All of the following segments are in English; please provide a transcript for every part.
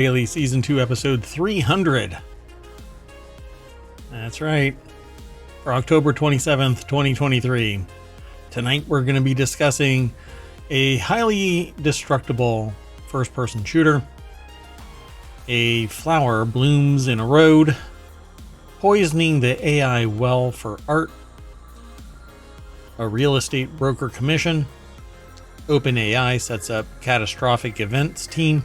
Daily Season 2, Episode 300. That's right. For October 27th, 2023. Tonight we're going to be discussing a highly destructible first-person shooter, a flower blooms in a road, poisoning the AI well for art, a real estate broker commission, OpenAI sets up Catastrophic events team,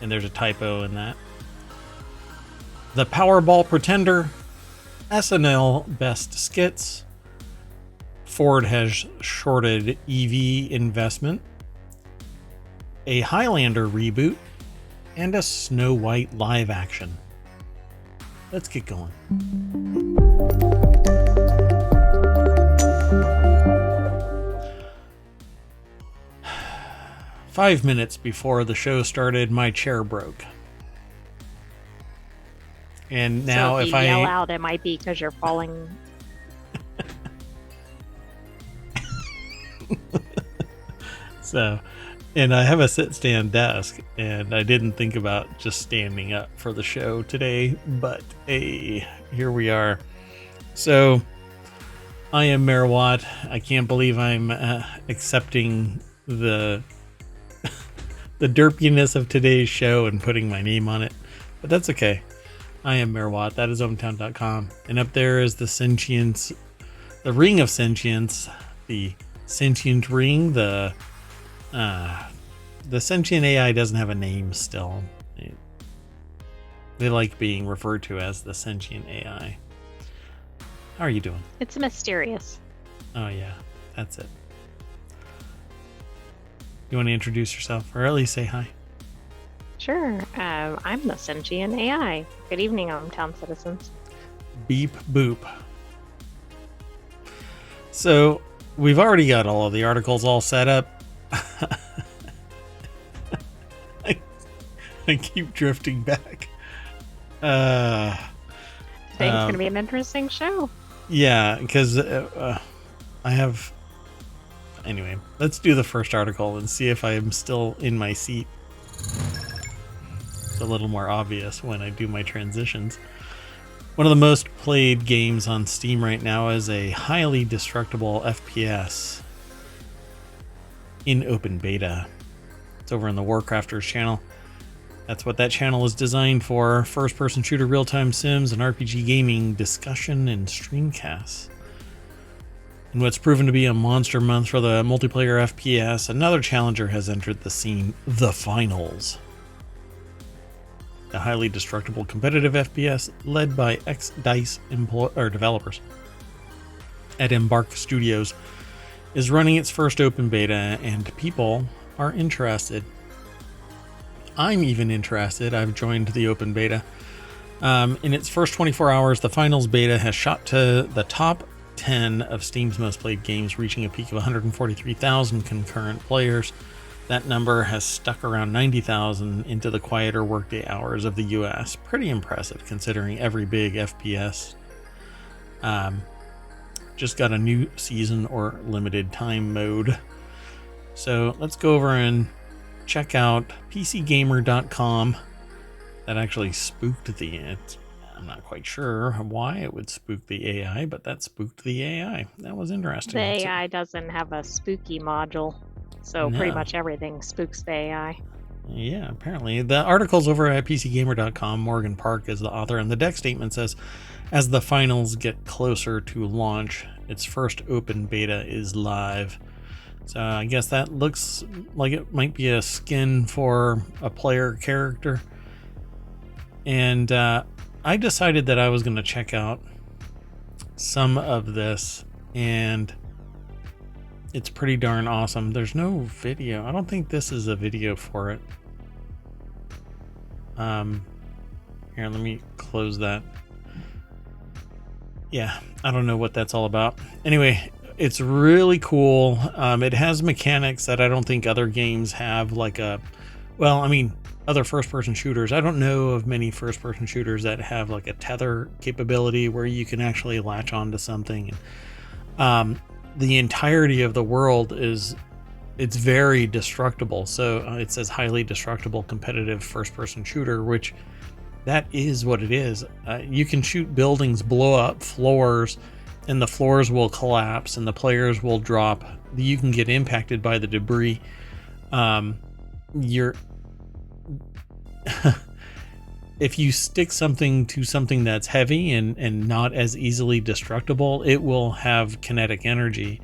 and there's a typo in that, the Powerball Pretender, SNL Best Skits, Ford has shorted EV investment, a Highlander reboot, and a Snow White live action. Let's get going. 5 minutes before the show started, my chair broke. And now so if you yell out, it might be because you're falling. So, and I have a sit-stand desk, and I didn't think about just standing up for the show today, but hey, here we are. So, I am Mayor Watt. I can't believe I'm accepting the derpiness of today's show and putting my name on it, but that's okay. I am Mayor Watt. That is ohmTown.com, and up there is the sentience, the ring of sentience, the sentient ring. The sentient AI doesn't have a name still. They like being referred to as the sentient AI. How are you doing? It's mysterious. Oh yeah, that's it. You want to introduce yourself, or at least say hi? Sure. I'm the sentient AI. Good evening, ohmTown citizens. Beep boop. So we've already got all of the articles all set up. I keep drifting back. Today's going to be an interesting show. Yeah, because I have... Anyway, let's do the first article and see if I am still in my seat. It's a little more obvious when I do my transitions. One of the most played games on Steam right now is a highly destructible FPS in open beta. It's over on the Warcrafters channel. That's what that channel is designed for: first-person shooter, real-time sims, and RPG gaming discussion and streamcasts. In what's proven to be a monster month for the multiplayer FPS, another challenger has entered the scene: the finals. The highly destructible competitive FPS, led by ex-DICE developers at Embark Studios, is running its first open beta, and people are interested. I'm even interested. I've joined the open beta. In its first 24 hours, the finals beta has shot to the top 10 of Steam's most played games, reaching a peak of 143,000 concurrent players. That number has stuck around 90,000 into the quieter workday hours of the US. Pretty impressive considering every big FPS just got a new season or limited time mode. So let's go over and check out PCGamer.com. That actually spooked I'm not quite sure why it would spook the AI, but that spooked the AI. That was interesting. The AI doesn't have a spooky module, so No. pretty much everything spooks the AI. Yeah, apparently. The article's over at PCGamer.com. Morgan Park is the author, and the deck statement says, as the finals get closer to launch, its first open beta is live. So I guess that looks like it might be a skin for a player character. And I decided that I was going to check out some of this, and it's pretty darn awesome. There's no video. I don't think this is a video for it. Here, let me close that. Yeah, I don't know what that's all about. Anyway, it's really cool. It has mechanics that I don't think other games have, like other first-person shooters. I don't know of many first-person shooters that have like a tether capability where you can actually latch onto something. The entirety of the world is it's very destructible. So it says highly destructible competitive first-person shooter, which that is what it is. You can shoot buildings, blow up floors, and the floors will collapse and the players will drop. You can get impacted by the debris. You're if you stick something to something that's heavy and not as easily destructible, it will have kinetic energy.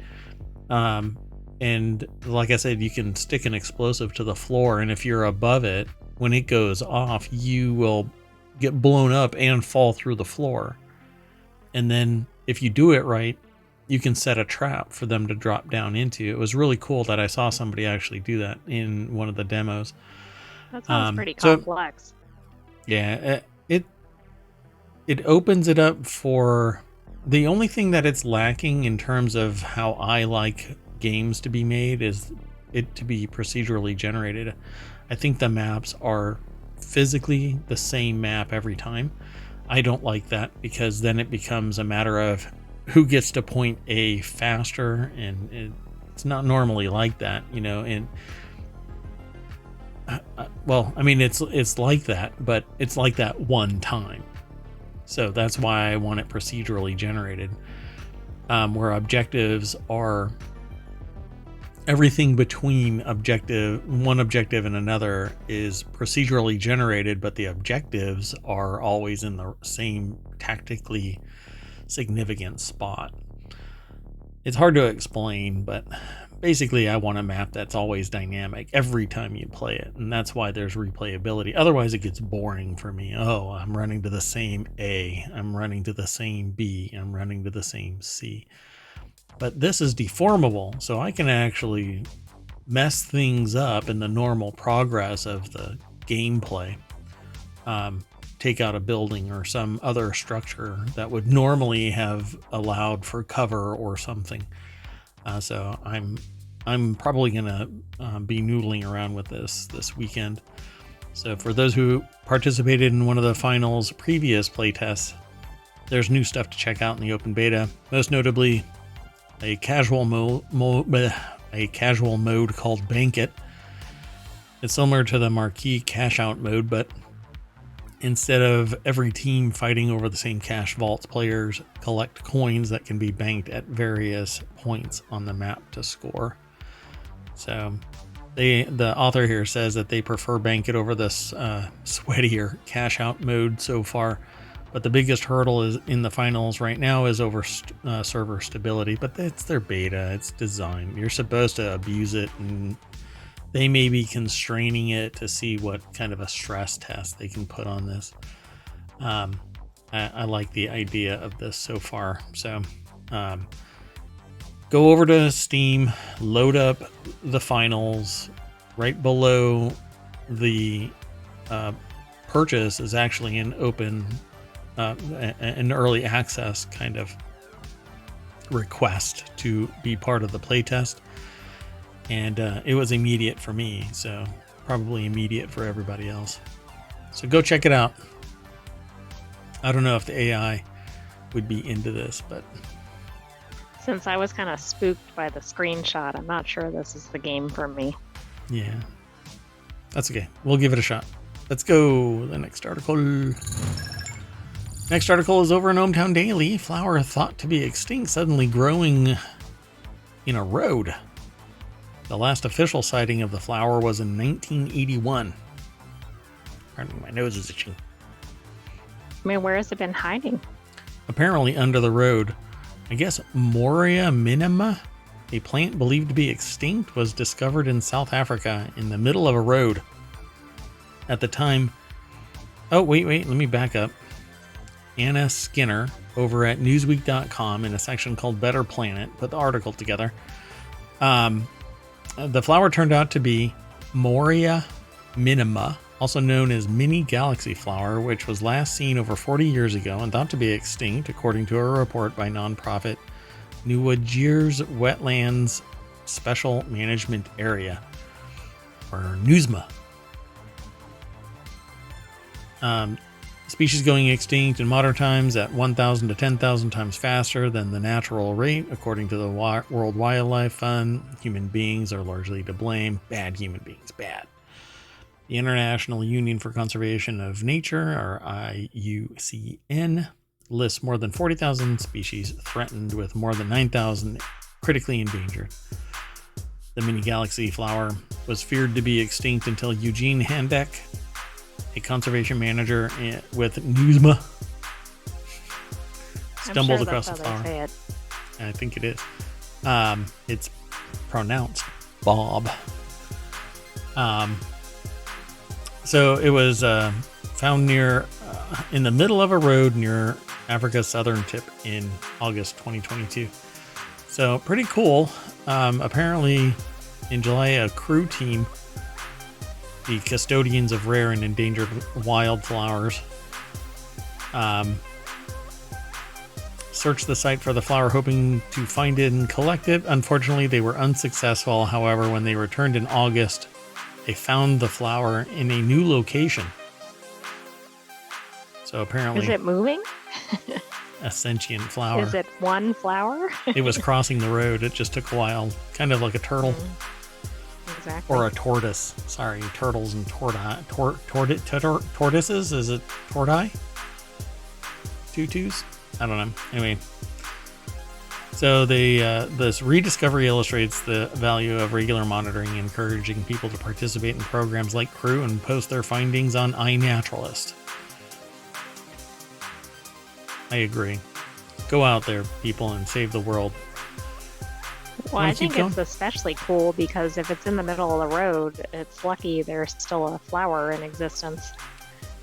And like I said, you can stick an explosive to the floor, and if you're above it, when it goes off, you will get blown up and fall through the floor. And then if you do it right, you can set a trap for them to drop down into. It was really cool that I saw somebody actually do that in one of the demos. That sounds pretty complex. Yeah, it opens it up for the only thing that it's lacking in terms of how I like games to be made is it to be procedurally generated. I think the maps are physically the same map every time. I don't like that because then it becomes a matter of who gets to point A faster, and it's not normally like that, you know. And well, I mean, it's like that, but it's like that one time. So that's why I want it procedurally generated, where objectives are everything between one objective and another is procedurally generated, but the objectives are always in the same tactically significant spot. It's hard to explain, but basically I want a map that's always dynamic every time you play it, and that's why there's replayability. Otherwise it gets boring for me. Oh, I'm running to the same A, I'm running to the same B, I'm running to the same C. But this is deformable, so I can actually mess things up in the normal progress of the gameplay. Take out a building or some other structure that would normally have allowed for cover or something. So I'm probably gonna be noodling around with this weekend. So for those who participated in one of the finals previous playtests, there's new stuff to check out in the open beta. Most notably, a casual mode called Bank It. It's similar to the marquee cash out mode, but instead of every team fighting over the same cash vaults, players collect coins that can be banked at various points on the map to score. So the author here says that they prefer Bank It over this sweatier cash out mode so far, but the biggest hurdle is in the finals right now is over server stability. But it's their beta, it's designed. You're supposed to abuse it, and they may be constraining it to see what kind of a stress test they can put on this. I like the idea of this so far. So go over to Steam, load up the finals. Right below the purchase is actually an open, an early access kind of request to be part of the playtest. And it was immediate for me, so probably immediate for everybody else. So go check it out. I don't know if the AI would be into this, but since I was kind of spooked by the screenshot, I'm not sure this is the game for me. Yeah, that's okay. We'll give it a shot. Let's go. The next article. Next article is over in ohmTown Daily. Flower thought to be extinct suddenly growing in a road. The last official sighting of the flower was in 1981. Pardon me, my nose is itching. I mean, where has it been hiding? Apparently under the road. I guess Moria minima, a plant believed to be extinct, was discovered in South Africa in the middle of a road. At the time... Oh, wait, let me back up. Anna Skinner over at Newsweek.com in a section called Better Planet put the article together. The flower turned out to be Moria minima, also known as mini galaxy flower, which was last seen over 40 years ago and thought to be extinct, according to a report by nonprofit Nuwajirs Wetlands Special Management Area, or NUSMA. Species going extinct in modern times at 1,000 to 10,000 times faster than the natural rate, according to the World Wildlife Fund. Human beings are largely to blame. Bad human beings, bad. The International Union for Conservation of Nature, or IUCN, lists more than 40,000 species threatened, with more than 9,000 critically endangered. The mini galaxy flower was feared to be extinct until Eugene Handeck, a conservation manager with Newsma, stumbled across the flower. I think it is. It's pronounced Bob. So it was found near, in the middle of a road near Africa's southern tip in August 2022. So pretty cool. Apparently, in July, a crew team, the custodians of rare and endangered wildflowers, searched the site for the flower, hoping to find it and collect it. Unfortunately, they were unsuccessful. However, when they returned in August, they found the flower in a new location. So apparently... Is it moving? A sentient flower. Is it one flower? It was crossing the road. It just took a while. Kind of like a turtle. Exactly. Or a tortoise. Sorry, turtles and tortoises? Is it tortoise? Tutus? I don't know. Anyway. So this rediscovery illustrates the value of regular monitoring, encouraging people to participate in programs like Crew and post their findings on iNaturalist. I agree. Go out there, people, and save the world. Well, I think it's especially cool because if it's in the middle of the road, it's lucky there's still a flower in existence.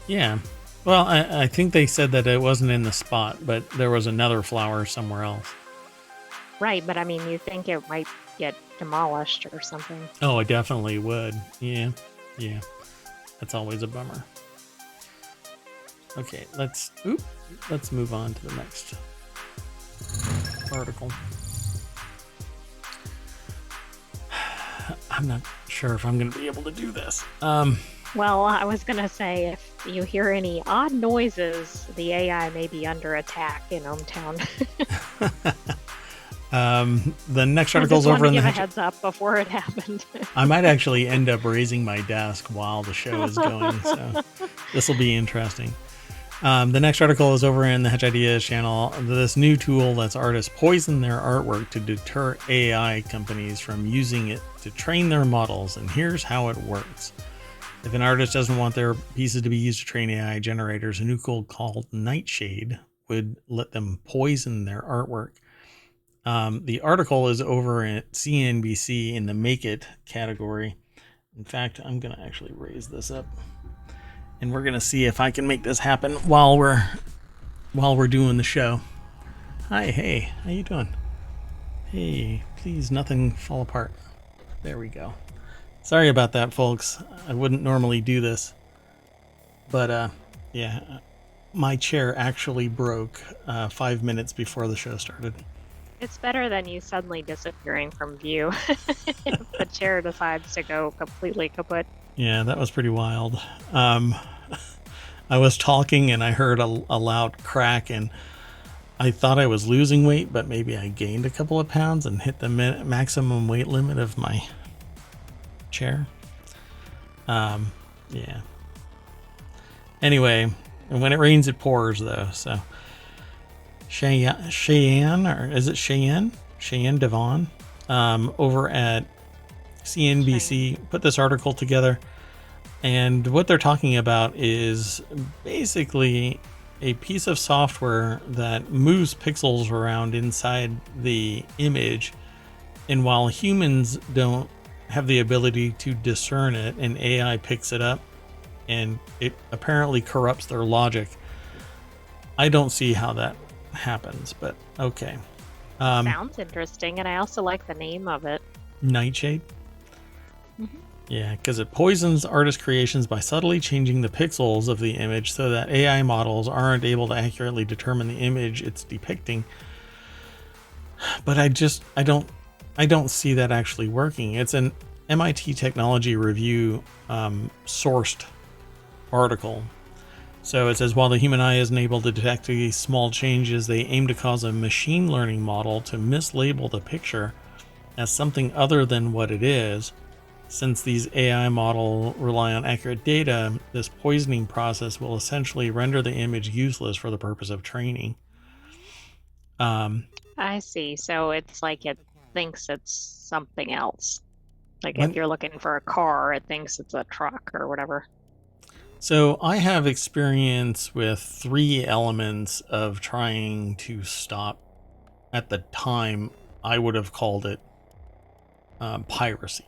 Yeah. Well, I think they said that it wasn't in the spot, but there was another flower somewhere else. Right, but I mean, you think it might get demolished or something. Oh, it definitely would. Yeah. That's always a bummer. Okay, let's move on to the next article. I'm not sure if I'm going to be able to do this. Well, I was going to say, if you hear any odd noises, the AI may be under attack in ohmTown. The next article is over in the... give a heads up before it happened. I might actually end up raising my desk while the show is going, so this will be interesting. The next article is over in the Hedge Ideas channel. This new tool lets artists poison their artwork to deter AI companies from using it to train their models, and here's how it works. If an artist doesn't want their pieces to be used to train AI generators, a new tool called Nightshade would let them poison their artwork. The article is over at CNBC in the Make It category. In fact, I'm going to actually raise this up. And we're gonna see if I can make this happen while we're doing the show. Hi, hey, how you doing? Hey, please, nothing fall apart. There we go. Sorry about that, folks. I wouldn't normally do this, but yeah, my chair actually broke 5 minutes before the show started. It's better than you suddenly disappearing from view if the chair decides to go completely kaput. Yeah, that was pretty wild. I was talking and I heard a loud crack, and I thought I was losing weight, but maybe I gained a couple of pounds and hit the maximum weight limit of my chair. Yeah. Anyway, and when it rains, it pours, though. So Cheyenne, or is it Cheyenne? Cheyenne Devon, over at CNBC, put this article together. And what they're talking about is basically a piece of software that moves pixels around inside the image. And while humans don't have the ability to discern it, and AI picks it up and it apparently corrupts their logic. I don't see how that happens, but okay. Sounds interesting, and I also like the name of it. Nightshade? Mm-hmm. Yeah, because it poisons artist creations by subtly changing the pixels of the image so that AI models aren't able to accurately determine the image it's depicting. But I don't see that actually working. It's an MIT Technology Review sourced article. So it says, while the human eye isn't able to detect these small changes, they aim to cause a machine learning model to mislabel the picture as something other than what it is. Since these AI models rely on accurate data, this poisoning process will essentially render the image useless for the purpose of training. I see. So it's like it thinks it's something else. Like if you're looking for a car, it thinks it's a truck or whatever. So I have experience with 3 elements of trying to stop. At the time, I would have called it piracy,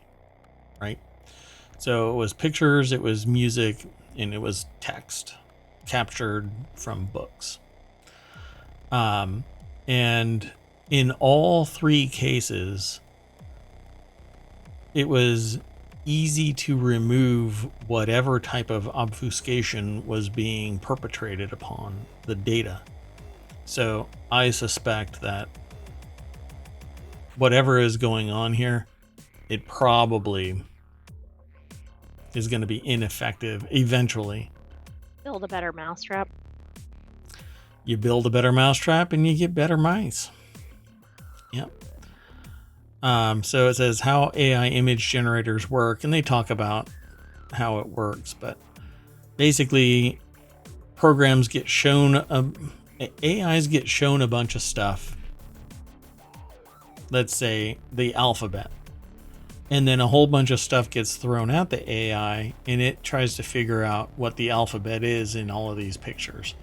right? So it was pictures, it was music, and it was text captured from books. And in all 3 cases, it was easy to remove whatever type of obfuscation was being perpetrated upon the data. So I suspect that whatever is going on here, it probably is going to be ineffective eventually. Build a better mousetrap. You build a better mousetrap and you get better mice. Yep. So it says how AI image generators work, and they talk about how it works, but basically programs get shown, AIs get shown a bunch of stuff. Let's say the alphabet. And then a whole bunch of stuff gets thrown at the AI, and it tries to figure out what the alphabet is in all of these pictures.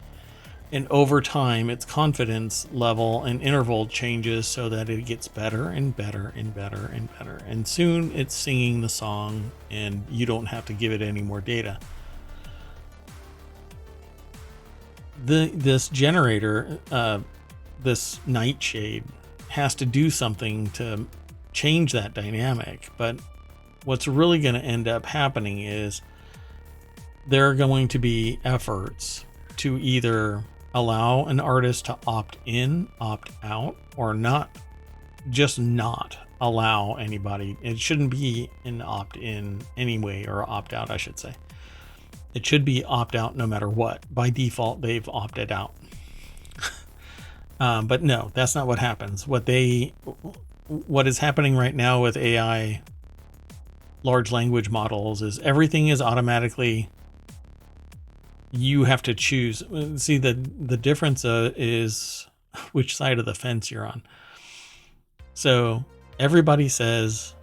And over time, its confidence level and interval changes so that it gets better and better and better and better. And soon it's singing the song, and you don't have to give it any more data. This generator, this nightshade, has to do something to change that dynamic. But what's really going to end up happening is there are going to be efforts to either allow an artist to opt in, opt out, or not allow anybody. It shouldn't be an opt in anyway, or opt out, I should say. It should be opt out no matter what. By default, they've opted out. But no, that's not what happens. What is happening right now with AI large language models is everything is automatically, you have to choose. See, the difference is which side of the fence you're on. So everybody says,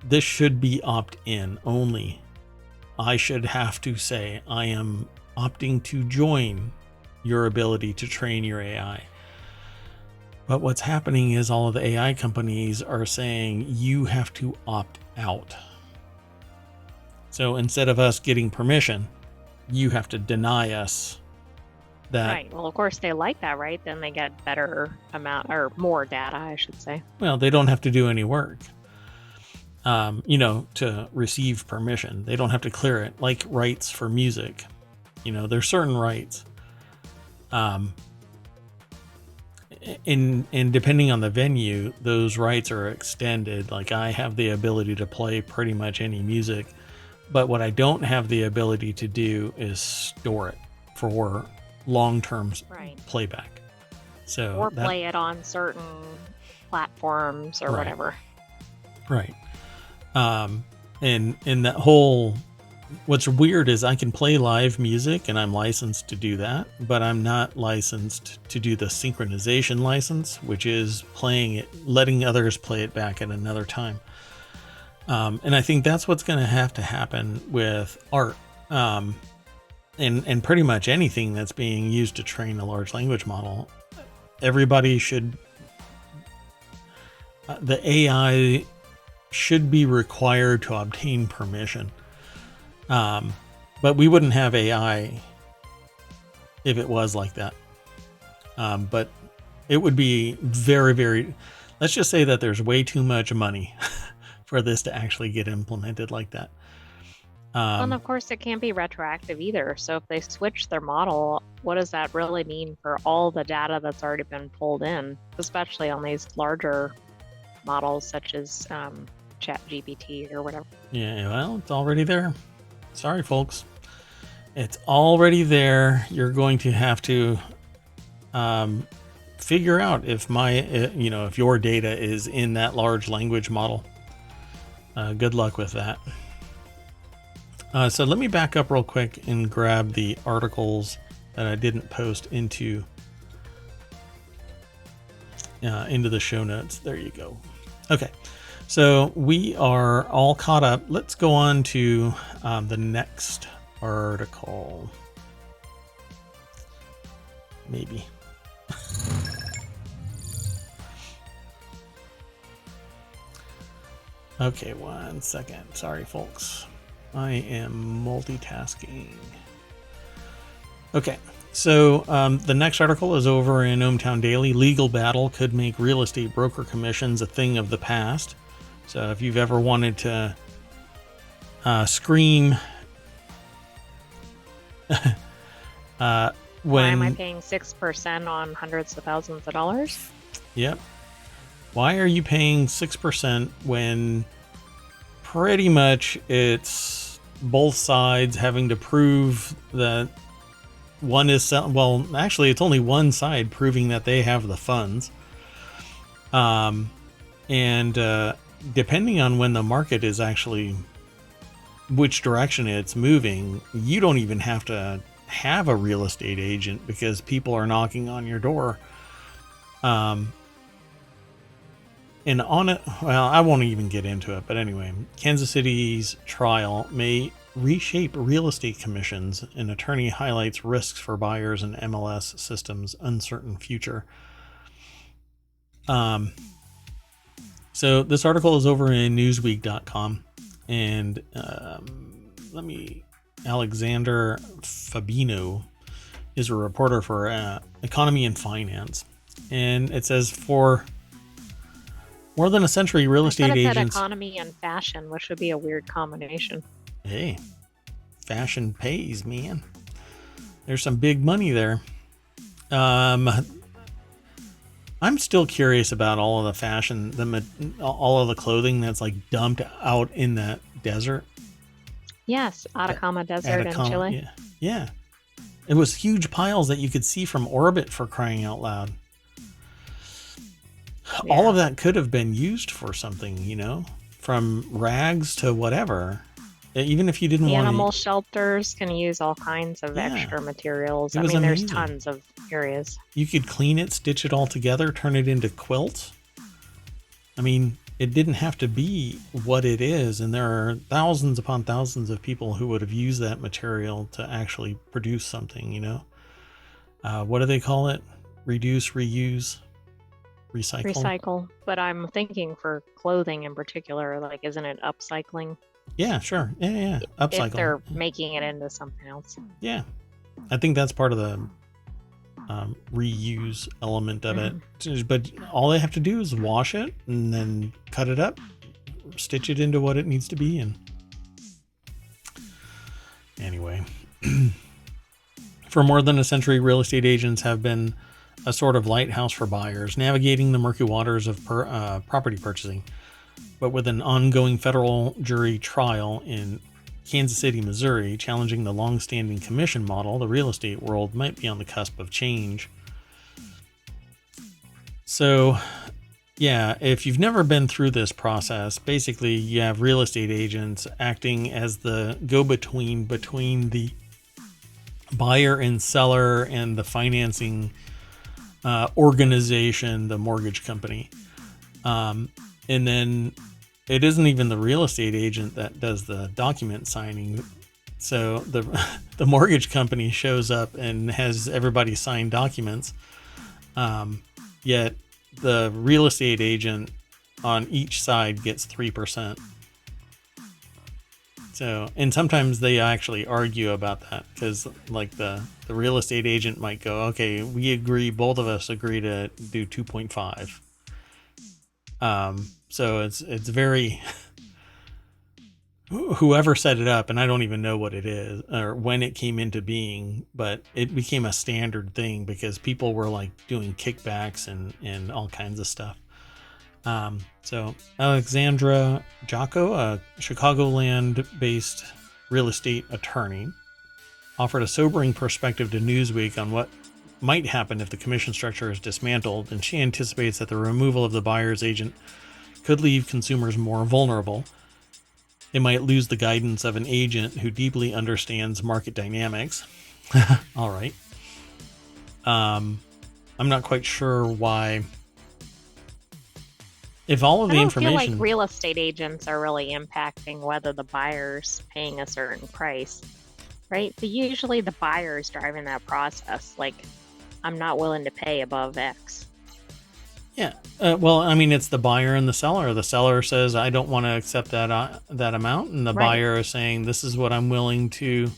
this should be opt-in only. I should have to say, I am opting to join your ability to train your AI. But what's happening is all of the AI companies are saying you have to opt out. So instead of us getting permission, you have to deny us that. Right. Well, of course they like that, right? Then they get better amount or more data, I should say. Well, they don't have to do any work, to receive permission. They don't have to clear it, like rights for music. There's certain rights. And depending on the venue, those rights are extended. Like I have the ability to play pretty much any music, but what I don't have the ability to do is store it for long-term playback. Or play it on certain platforms or whatever. Right. And that whole, what's weird is I can play live music and I'm licensed to do that, but I'm not licensed to do the synchronization license, which is playing it, letting others play it back at another time. And I think that's what's going to happen with art. And pretty much anything that's being used to train a large language model. Everybody should, the AI should be required to obtain permission. But we wouldn't have AI if it was like that. But it would be very, very, let's just say that there's way too much money for this to actually get implemented like that. And of course, it can't be retroactive either. So if they switch their model, what does that really mean for all the data that's already been pulled in, especially on these larger models such as ChatGPT or whatever? Yeah, well, it's already there. Sorry, folks. It's already there. You're going to have to figure out if if your data is in that large language model. Good luck with that. So let me back up real quick and grab the articles that I didn't post into the show notes. There you go. Okay, so we are all caught up. Let's go on to the next article. Maybe. Okay, 1 second. Sorry, folks. I am multitasking. Okay, so the next article is over in ohmTown Daily. Legal battle could make real estate broker commissions a thing of the past. So if you've ever wanted to scream why am I paying 6% on hundreds of thousands of dollars? Yep. Why are you paying 6% when pretty much it's both sides having to prove that one is well, actually it's only one side proving that they have the funds. And depending on when the market is actually which direction it's moving, you don't even have to have a real estate agent because people are knocking on your door. And on it, well, I won't even get into it, but anyway, Kansas City's trial may reshape real estate commissions. An attorney highlights risks for buyers and MLS systems' uncertain future. So this article is over in newsweek.com, and Alexander Fabino is a reporter for Economy and Finance, and it says for more than a century, real estate agents. Economy and fashion, which would be a weird combination. Hey, fashion pays, man. There's some big money there. I'm still curious about all of the fashion, all of the clothing that's like dumped out in that desert. Yes, Atacama Desert in Chile. Yeah. It was huge piles that you could see from orbit, for crying out loud. Yeah. All of that could have been used for something, from rags to whatever. Even if you didn't want animal shelters can use all kinds of extra materials. I mean, amazing. There's tons of areas. You could clean it, stitch it all together, turn it into quilts. I mean, it didn't have to be what it is, and there are thousands upon thousands of people who would have used that material to actually produce something, What do they call it? Reduce, reuse, recycle. But I'm thinking for clothing in particular, like, isn't it upcycling? Yeah, sure. Yeah. Upcycle. If they're making it into something else. Yeah. I think that's part of the reuse element of it. But all they have to do is wash it and then cut it up, stitch it into what it needs to be. And anyway, for more than a century, real estate agents have been a sort of lighthouse for buyers, navigating the murky waters of property purchasing. But with an ongoing federal jury trial in Kansas City, Missouri, challenging the long-standing commission model, the real estate world might be on the cusp of change. So, yeah, if you've never been through this process, basically you have real estate agents acting as the go-between between the buyer and seller and the financing organization, the mortgage company. And then it isn't even the real estate agent that does the document signing. So the mortgage company shows up and has everybody sign documents. Yet the real estate agent on each side gets 3%. So, and sometimes they actually argue about that because like the real estate agent might go, okay, both of us agree to do 2.5. So it's very, whoever set it up, and I don't even know what it is or when it came into being, but it became a standard thing because people were like doing kickbacks and all kinds of stuff. So Alexandra Jocko, a Chicagoland based real estate attorney, offered a sobering perspective to Newsweek on what might happen if the commission structure is dismantled, and she anticipates that the removal of the buyer's agent could leave consumers more vulnerable. They might lose the guidance of an agent who deeply understands market dynamics. All right. I'm not quite sure why. If all of the information, I feel like real estate agents are really impacting whether the buyer's paying a certain price, right? But usually the buyer's driving that process. Like, I'm not willing to pay above X. Yeah. Well, I mean, it's the buyer and the seller. The seller says, I don't want to accept that amount. And the buyer is saying, this is what I'm willing to.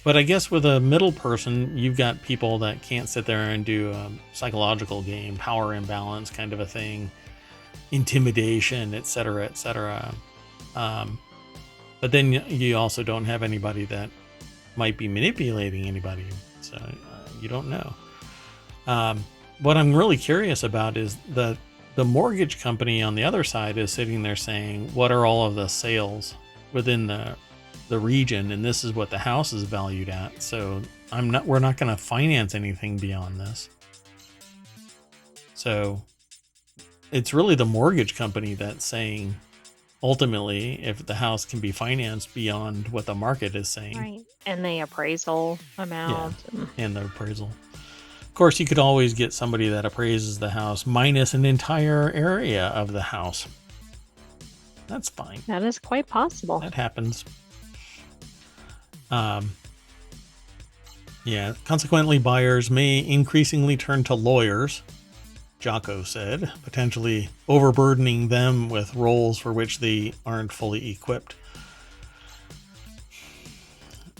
But I guess with a middle person, you've got people that can't sit there and do a psychological game, power imbalance kind of a thing, intimidation, et cetera, et cetera. But then you also don't have anybody that might be manipulating anybody. So you don't know. What I'm really curious about is the mortgage company on the other side is sitting there saying, what are all of the sales within the region, and this is what the house is valued at. So we're not going to finance anything beyond this. So it's really the mortgage company that's saying, ultimately, if the house can be financed beyond what the market is saying. Right. And the appraisal amount. Yeah, and the appraisal. Of course, you could always get somebody that appraises the house minus an entire area of the house. That's fine. That is quite possible. That happens. Yeah, consequently, buyers may increasingly turn to lawyers, Jocko said, potentially overburdening them with roles for which they aren't fully equipped.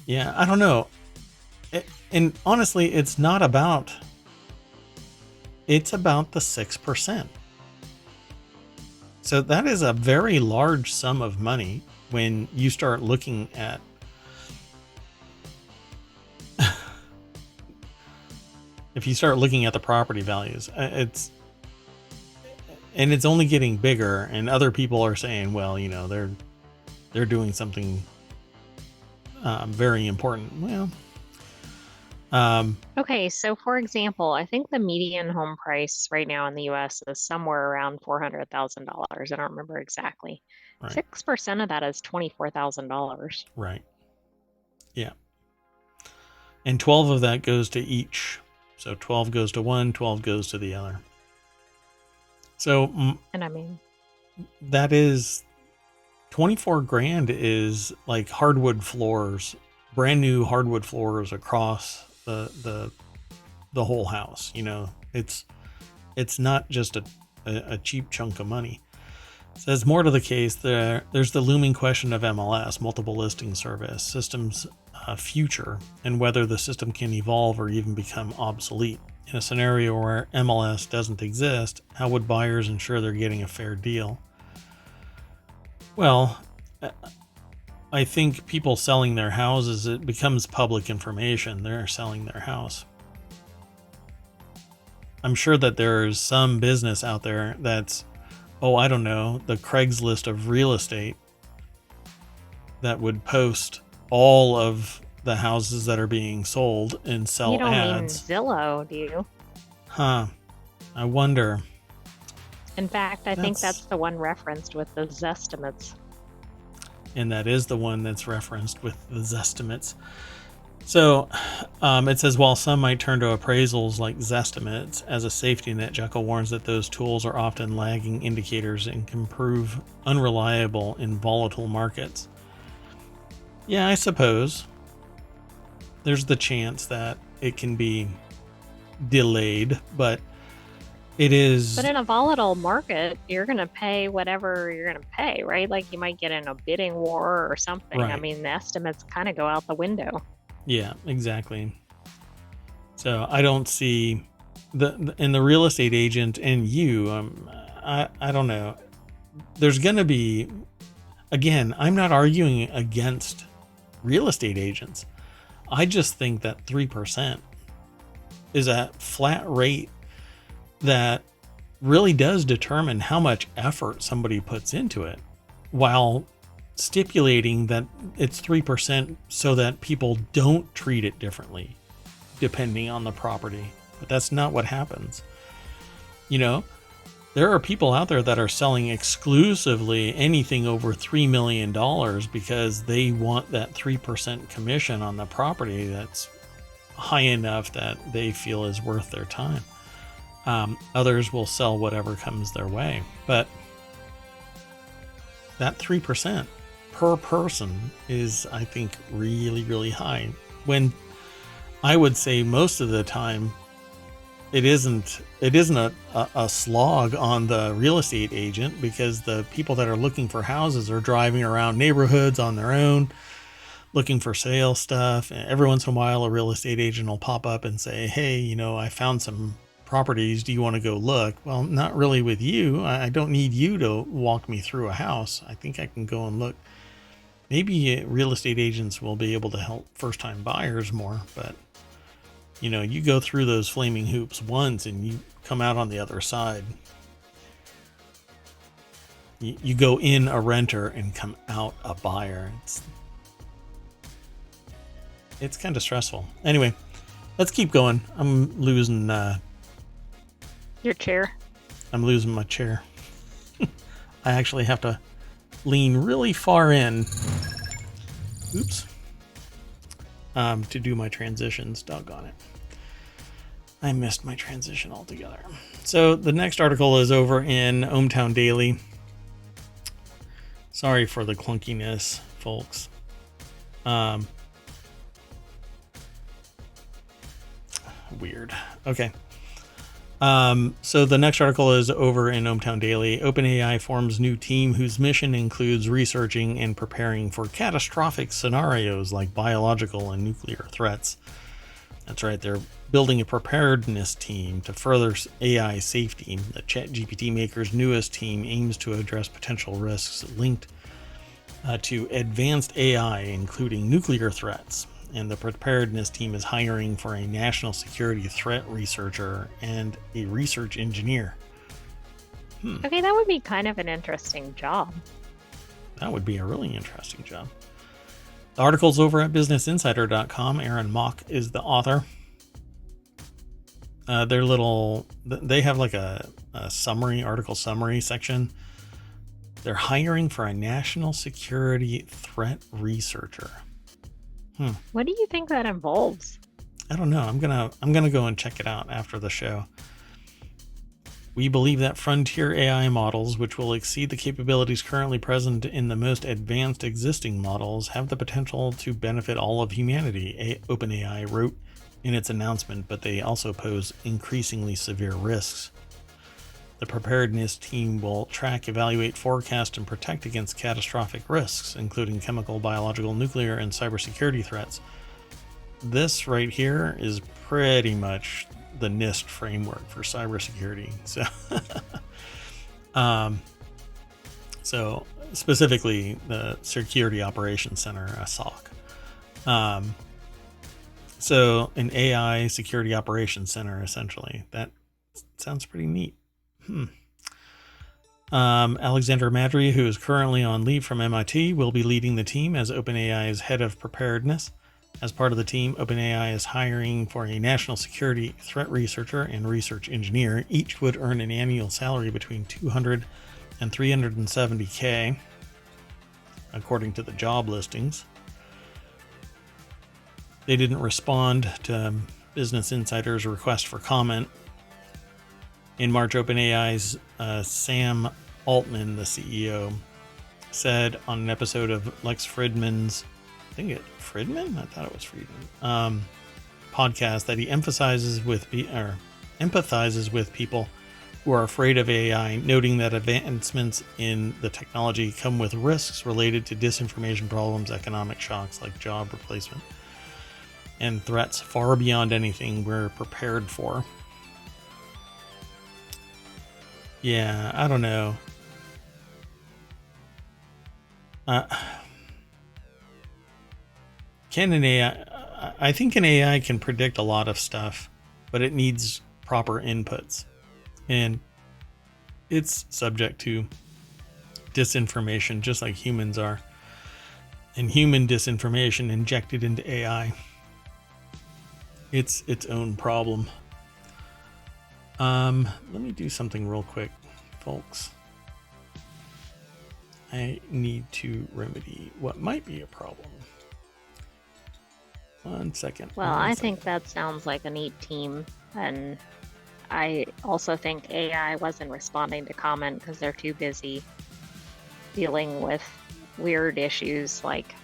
Yeah, I don't know. And honestly, it's not about... It's about the 6%. So that is a very large sum of money when you start looking at if you start looking at the property values. It's only getting bigger, and other people are saying, well, you know, they're doing something very important. Well, okay, so for example, I think the median home price right now in the US is somewhere around $400,000. I don't remember exactly. Right. 6% of that is $24,000. Right. Yeah. And 12 of that goes to each. So 12 goes to one, 12 goes to the other. So, and I mean, that is 24 grand is like hardwood floors, brand new hardwood floors across the whole house. You know, it's not just a cheap chunk of money. It says more to the case, there's the looming question of MLS, multiple listing service, systems future, and whether the system can evolve or even become obsolete. In a scenario where MLS doesn't exist, how would buyers ensure they're getting a fair deal? Well, I think people selling their houses, it becomes public information. They're selling their house. I'm sure that there's some business out there that's, I don't know, the Craigslist of real estate that would post all of the houses that are being sold and sell ads. You don't ads. Mean Zillow, do you? Huh. I wonder. In fact, I think that's the one referenced with the Zestimates. And that is the one that's referenced with the Zestimates. So it says, while some might turn to appraisals like Zestimates as a safety net, Jekyll warns that those tools are often lagging indicators and can prove unreliable in volatile markets. Yeah, I suppose there's the chance that it can be delayed, but it is. But in a volatile market, you're going to pay whatever you're going to pay, right? Like you might get in a bidding war or something. Right. I mean, the estimates kind of go out the window. Yeah, exactly. So I don't see in the real estate agent and you, I don't know. There's going to be, again, I'm not arguing against real estate agents. I just think that 3% is a flat rate that really does determine how much effort somebody puts into it, while stipulating that it's 3% so that people don't treat it differently depending on the property. But that's not what happens. You know, there are people out there that are selling exclusively anything over $3 million because they want that 3% commission on the property that's high enough that they feel is worth their time. Others will sell whatever comes their way. But that 3% per person is, I think, really, really high. When I would say most of the time, it isn't a slog on the real estate agent, because the people that are looking for houses are driving around neighborhoods on their own, looking for sale stuff. And every once in a while, a real estate agent will pop up and say, hey, you know, I found some properties. Do you want to go look? Well, not really with you. I don't need you to walk me through a house. I think I can go and look. Maybe real estate agents will be able to help first-time buyers more, but you know, you go through those flaming hoops once and you come out on the other side. You go in a renter and come out a buyer. It's kind of stressful. Anyway, let's keep going. I'm losing your chair. I'm losing my chair. I actually have to lean really far in. Oops. To do my transitions. Doggone it. I missed my transition altogether. So the next article is over in ohmTown Daily. Sorry for the clunkiness, folks. Weird. Okay. So the next article is over in ohmTown Daily. OpenAI forms new team whose mission includes researching and preparing for catastrophic scenarios like biological and nuclear threats. That's right, they're building a preparedness team to further AI safety. The ChatGPT maker's newest team aims to address potential risks linked to advanced AI, including nuclear threats. And the preparedness team is hiring for a national security threat researcher and a research engineer. Okay, that would be kind of an interesting job. That would be a really interesting job. The article's over at businessinsider.com. Aaron Mock is the author. They have like a article summary section. They're hiring for a national security threat researcher. What do you think that involves? I don't know. I'm gonna go and check it out after the show. We believe that frontier AI models, which will exceed the capabilities currently present in the most advanced existing models, have the potential to benefit all of humanity, OpenAI wrote in its announcement, but they also pose increasingly severe risks. The preparedness team will track, evaluate, forecast, and protect against catastrophic risks, including chemical, biological, nuclear, and cybersecurity threats. This right here is pretty much the NIST framework for cybersecurity. So specifically the Security Operations Center, SOC. So an AI Security Operations Center, essentially. That sounds pretty neat. Alexander Madry, who is currently on leave from MIT, will be leading the team as OpenAI's head of preparedness. As part of the team, OpenAI is hiring for a national security threat researcher and research engineer. Each would earn an annual salary between $200 and $370K, according to the job listings. They didn't respond to Business Insider's request for comment. In March, OpenAI's Sam Altman, the CEO, said on an episode of Lex Fridman's, Friedman? I thought it was Friedman. Podcast that he empathizes with people who are afraid of AI, noting that advancements in the technology come with risks related to disinformation problems, economic shocks like job replacement, and threats far beyond anything we're prepared for. Yeah, I don't know. Can an AI... I think an AI can predict a lot of stuff, but it needs proper inputs. And it's subject to disinformation, just like humans are. and human disinformation injected into AI. It's its own problem. Let me do something real quick, folks. I need to remedy what might be a problem. 1 second. Well, I think that sounds like a neat team, and I also think AI wasn't responding to comment because they're too busy dealing with weird issues like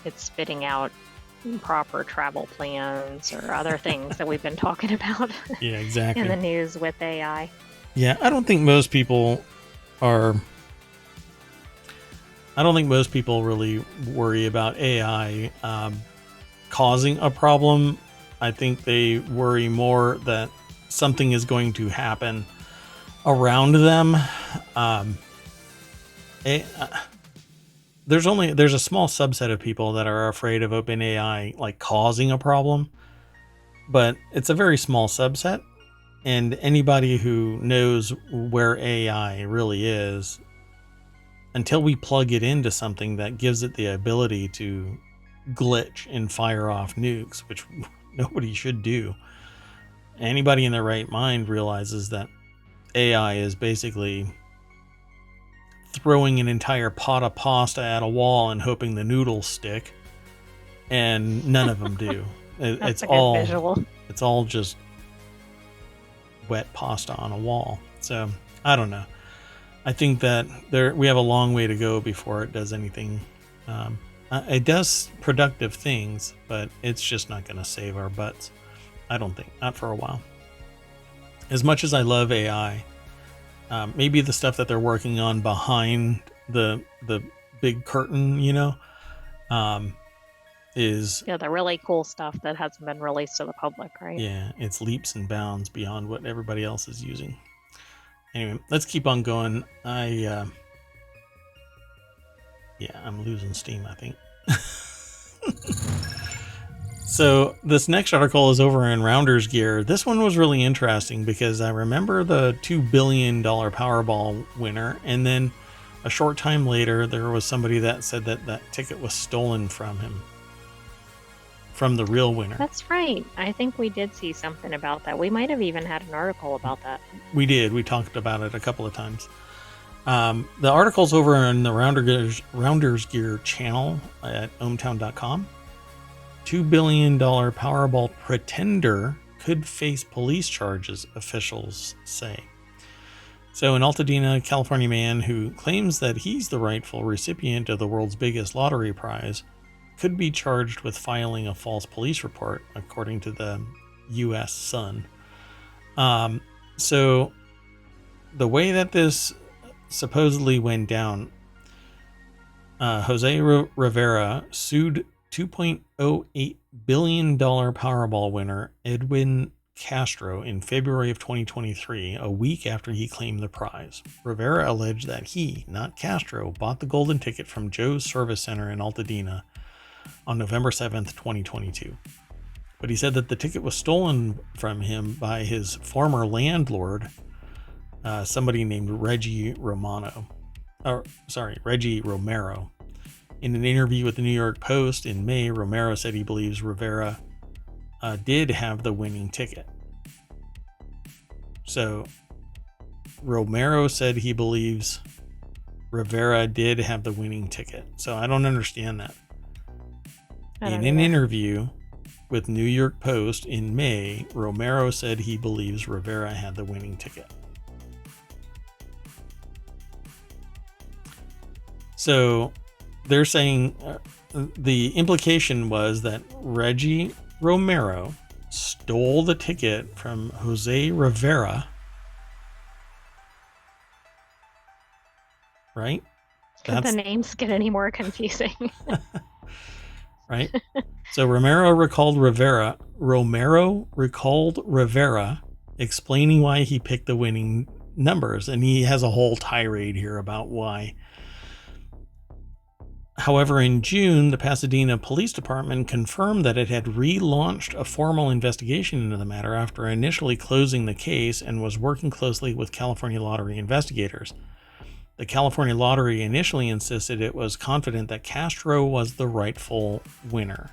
it's spitting out improper travel plans or other things that we've been talking about. Yeah, exactly. In the news with AI. Yeah, I don't think most people really worry about AI causing a problem. I think they worry more that something is going to happen around them. There's a small subset of people that are afraid of OpenAI like causing a problem, but it's a very small subset. And anybody who knows where AI really is, until we plug it into something that gives it the ability to glitch and fire off nukes, which nobody should do, anybody in their right mind realizes that AI is basically throwing an entire pot of pasta at a wall and hoping the noodles stick, and none of them do. It's all visual. It's all just wet pasta on a wall. So I don't know. I think that we have a long way to go before it does anything. It does productive things, but it's just not going to save our butts. I don't think. Not for a while. As much as I love AI, maybe the stuff that they're working on behind the big curtain, is the really cool stuff that hasn't been released to the public, right? Yeah, it's leaps and bounds beyond what everybody else is using. Anyway, let's keep on going. I'm losing steam, I think. So this next article is over in Rounders Gear. This one was really interesting because I remember the $2 billion Powerball winner, and then a short time later, there was somebody that said that ticket was stolen from him. From the real winner. That's right. I think we did see something about that. We might have even had an article about that. We did. We talked about it a couple of times. The article's over on the Rounders Gear channel at ohmTown.com. $2 billion Powerball Pretender could face police charges, officials say. So an Altadena, California man who claims that he's the rightful recipient of the world's biggest lottery prize could be charged with filing a false police report, according to the U.S. Sun. So the way that this supposedly went down, Jose Rivera sued $2.08 billion Powerball winner Edwin Castro in February of 2023, a week after he claimed the prize. Rivera alleged that he, not Castro, bought the golden ticket from Joe's Service Center in Altadena on November 7th, 2022. But he said that the ticket was stolen from him by his former landlord, somebody named Reggie Romero. In an interview with the New York Post in May, Romero said he believes Rivera did have the winning ticket. So Romero said he believes Rivera did have the winning ticket. So I don't understand that. In an interview with New York Post in May, Romero said he believes Rivera had the winning ticket. So they're saying the implication was that Reggie Romero stole the ticket from Jose Rivera. Right? Could the names get any more confusing? Right? So Romero recalled Rivera explaining why he picked the winning numbers, and he has a whole tirade here about why. However, in June, the Pasadena Police Department confirmed that it had relaunched a formal investigation into the matter after initially closing the case and was working closely with California lottery investigators. The California Lottery initially insisted it was confident that Castro was the rightful winner,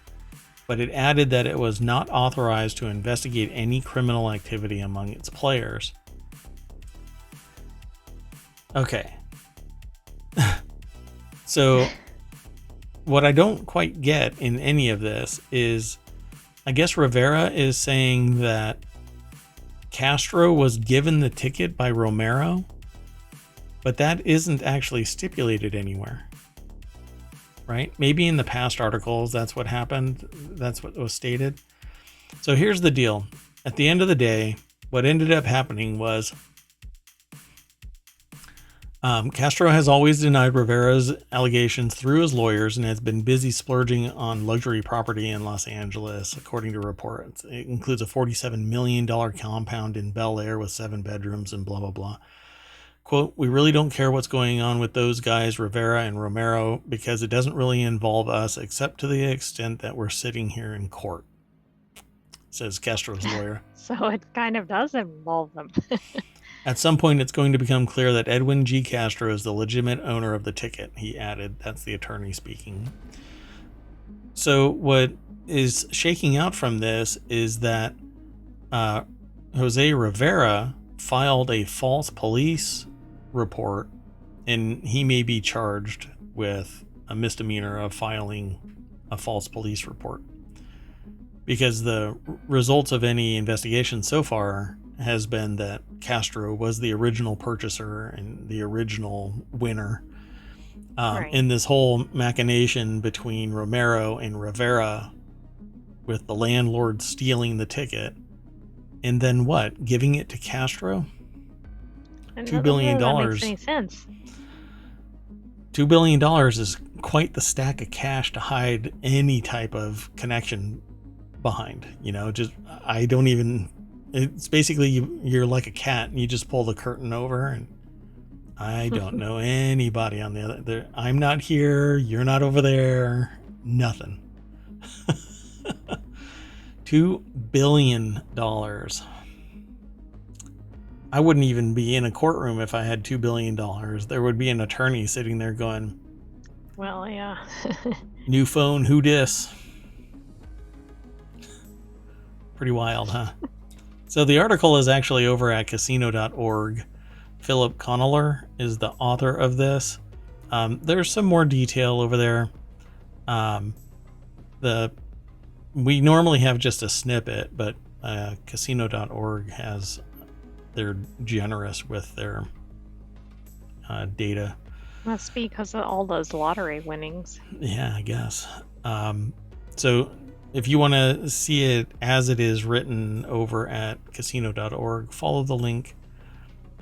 but it added that it was not authorized to investigate any criminal activity among its players. Okay. So, what I don't quite get in any of this is, I guess Rivera is saying that Castro was given the ticket by Romero, but that isn't actually stipulated anywhere, right? Maybe in the past articles, that's what happened. That's what was stated. So here's the deal. At the end of the day, what ended up happening was Castro has always denied Rivera's allegations through his lawyers and has been busy splurging on luxury property in Los Angeles, according to reports. It includes a $47 million compound in Bel Air with 7 bedrooms and blah, blah, blah. Quote, "We really don't care what's going on with those guys, Rivera and Romero, because it doesn't really involve us except to the extent that we're sitting here in court," says Castro's lawyer. So it kind of does involve them. "At some point, it's going to become clear that Edwin G. Castro is the legitimate owner of the ticket," he added. That's the attorney speaking. So what is shaking out from this is that Jose Rivera filed a false police report, and he may be charged with a misdemeanor of filing a false police report, because the results of any investigation so far has been that Castro was the original purchaser and the original winner in this whole machination between Romero and Rivera, with the landlord stealing the ticket and then what, giving it to Castro? $2 billion. That makes any sense. $2 billion is quite the stack of cash to hide any type of connection behind. I don't even. It's basically you're like a cat and you just pull the curtain over, and I don't know anybody on the other there. I'm not here. You're not over there. Nothing. $2 billion. I wouldn't even be in a courtroom if I had $2 billion. There would be an attorney sitting there going, well, yeah. New phone, who dis? Pretty wild, huh? So the article is actually over at casino.org. Philip Conneller is the author of this. There's some more detail over there. We normally have just a snippet, but casino.org has, they're generous with their data. Must be because of all those lottery winnings. Yeah, I guess. So if you want to see it as it is written over at casino.org, follow the link.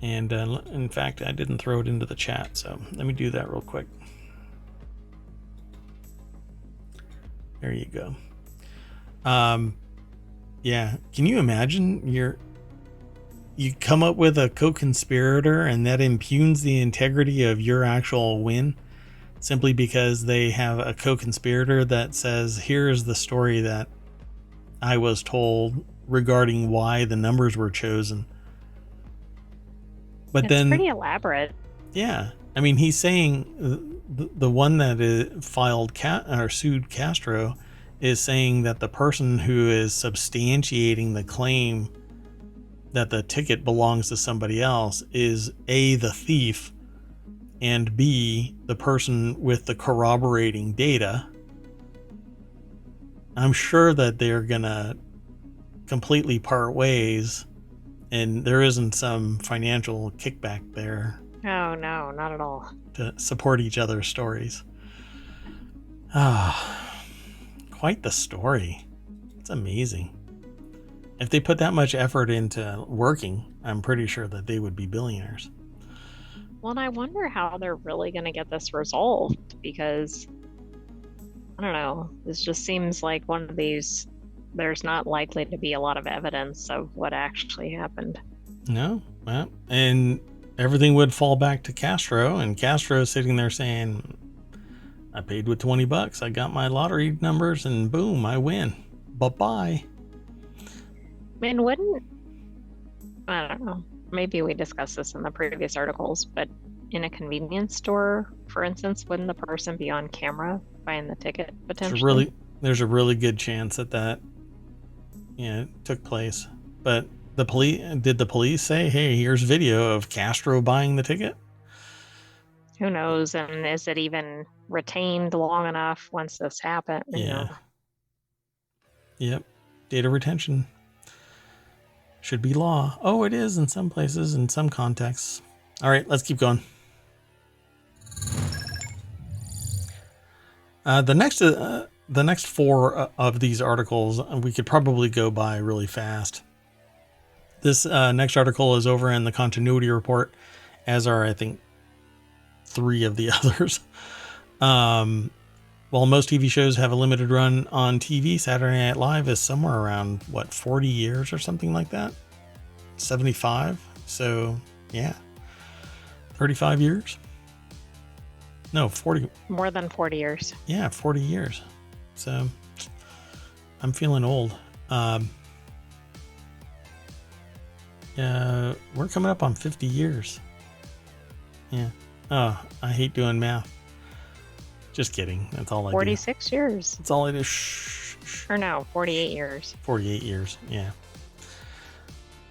And in fact, I didn't throw it into the chat, so let me do that real quick. There you go. Yeah, can you imagine you come up with a co-conspirator and that impugns the integrity of your actual win simply because they have a co-conspirator that says, here's the story that I was told regarding why the numbers were chosen. But it's pretty elaborate. Yeah. I mean, he's saying the one that filed or sued Castro is saying that the person who is substantiating the claim that the ticket belongs to somebody else is A, the thief, and B, the person with the corroborating data. I'm sure that they're gonna completely part ways, and there isn't some financial kickback there. Oh, no, not at all. To support each other's stories. Quite the story. It's amazing. If they put that much effort into working, I'm pretty sure that they would be billionaires. Well, and I wonder how they're really going to get this resolved, because I don't know. This just seems like one of these, there's not likely to be a lot of evidence of what actually happened. No, well, and everything would fall back to Castro, and Castro is sitting there saying, I paid with $20. I got my lottery numbers and boom, I win. Bye-bye. And I don't know, maybe we discussed this in the previous articles, but in a convenience store, for instance, wouldn't the person be on camera buying the ticket potentially? There's a really good chance that took place. But did the police say, hey, here's video of Castro buying the ticket? Who knows? And is it even retained long enough once this happened? Yeah. Yep. Data retention should be law. Oh, it is in some places, in some contexts. All right, let's keep going. The next four of these articles we could probably go by really fast. This next article is over in the continuity report, as are, I think, 3 of the others. While most TV shows have a limited run on TV, Saturday Night Live is somewhere around, 40 years or something like that? 75? So, yeah. 35 years? No, 40. More than 40 years. Yeah, 40 years. So, I'm feeling old. We're coming up on 50 years. Yeah. Oh, I hate doing math. Just kidding. That's all I do. 46 years. That's all I do. Shh. Or no, 48 years. 48 years, yeah.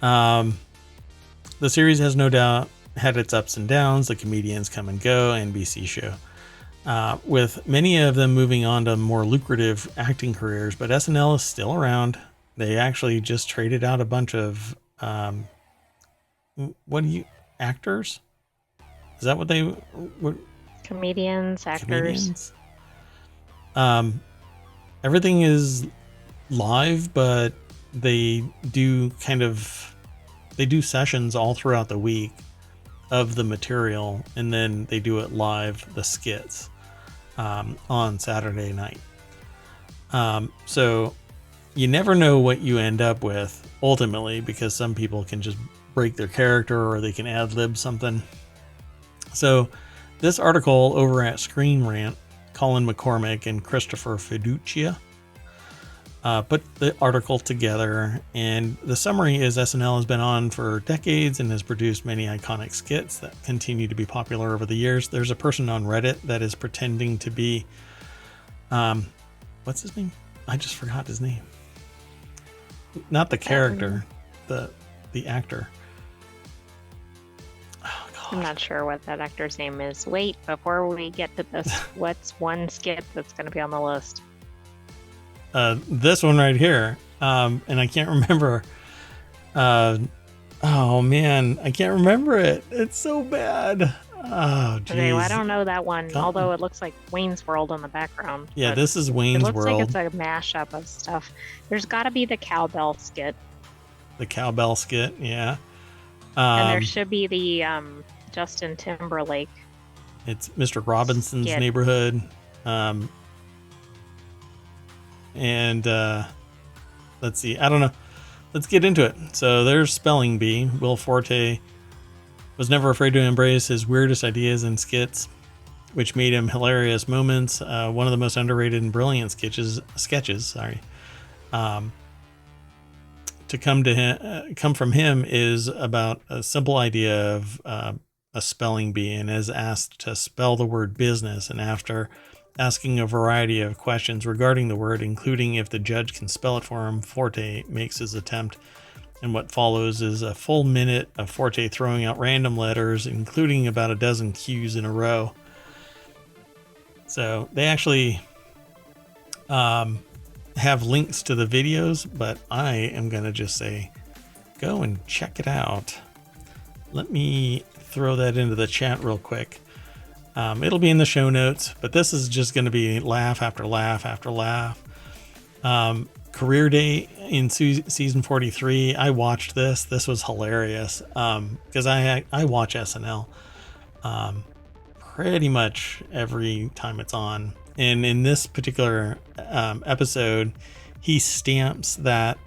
The series has no doubt had its ups and downs. The comedians come and go, NBC show. With many of them moving on to more lucrative acting careers, but SNL is still around. They actually just traded out a bunch of, actors? Is that what they... Comedians, actors. Everything is live, but they do sessions all throughout the week of the material, and then they do it live, the skits, on Saturday night. So you never know what you end up with ultimately, because some people can just break their character or they can ad-lib something. So this article over at Screen Rant, Colin McCormick and Christopher Fiducia put the article together, and the summary is SNL has been on for decades and has produced many iconic skits that continue to be popular over the years. There's a person on Reddit that is pretending to be, what's his name? I just forgot his name. Not the character, the actor. I'm not sure what that actor's name is. Wait, before we get to this, what's one skit that's going to be on the list? This one right here. And I can't remember. Oh man, I can't remember it. It's so bad. Oh, geez. Okay, well, I don't know that one, although it looks like Wayne's World in the background. Yeah, this is Wayne's World. It looks like it's a mashup of stuff. There's got to be the cowbell skit. The cowbell skit, yeah. And there should be the Justin Timberlake. It's Mr. Robinson's skit. Neighborhood. And let's see. I don't know. Let's get into it. So there's Spelling Bee. Will Forte was never afraid to embrace his weirdest ideas and skits, which made him hilarious moments. One of the most underrated and brilliant sketches. To come from him is about a simple idea of a spelling bee, and is asked to spell the word business, and after asking a variety of questions regarding the word, including if the judge can spell it for him, Forte makes his attempt, and what follows is a full minute of Forte throwing out random letters, including about a dozen Q's in a row. So they actually have links to the videos, but I am going to just say, go and check it out. Let me throw that into the chat real quick. It'll be in the show notes, but this is just going to be laugh after laugh after laugh. Career Day in season 43. I watched this. This was hilarious. Because I watch SNL pretty much every time it's on. And in this particular episode, he stamps that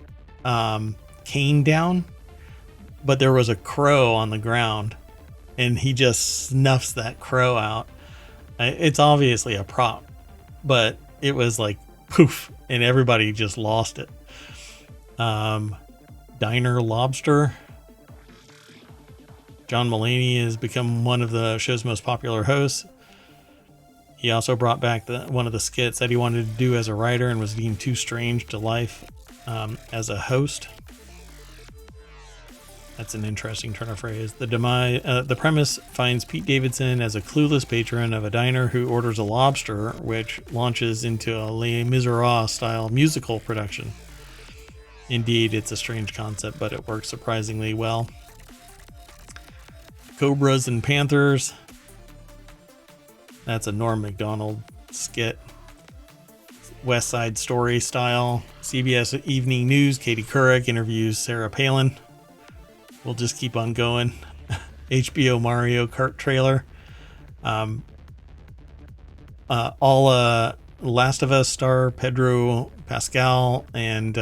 cane down, but there was a crow on the ground, and he just snuffs that crow out. It's obviously a prop, but it was like poof, and everybody just lost it. Diner Lobster. John Mulaney has become one of the show's most popular hosts. He also brought back one of the skits that he wanted to do as a writer and was deemed too strange to life as a host. That's an interesting turn of phrase. The premise finds Pete Davidson as a clueless patron of a diner who orders a lobster, which launches into a Les Miserables style musical production. Indeed, it's a strange concept, but it works surprisingly well. Cobras and Panthers. That's a Norm Macdonald skit. West Side Story style. CBS Evening News, Katie Couric interviews Sarah Palin. We'll just keep on going. HBO Mario Kart trailer. All Last of Us star Pedro Pascal, and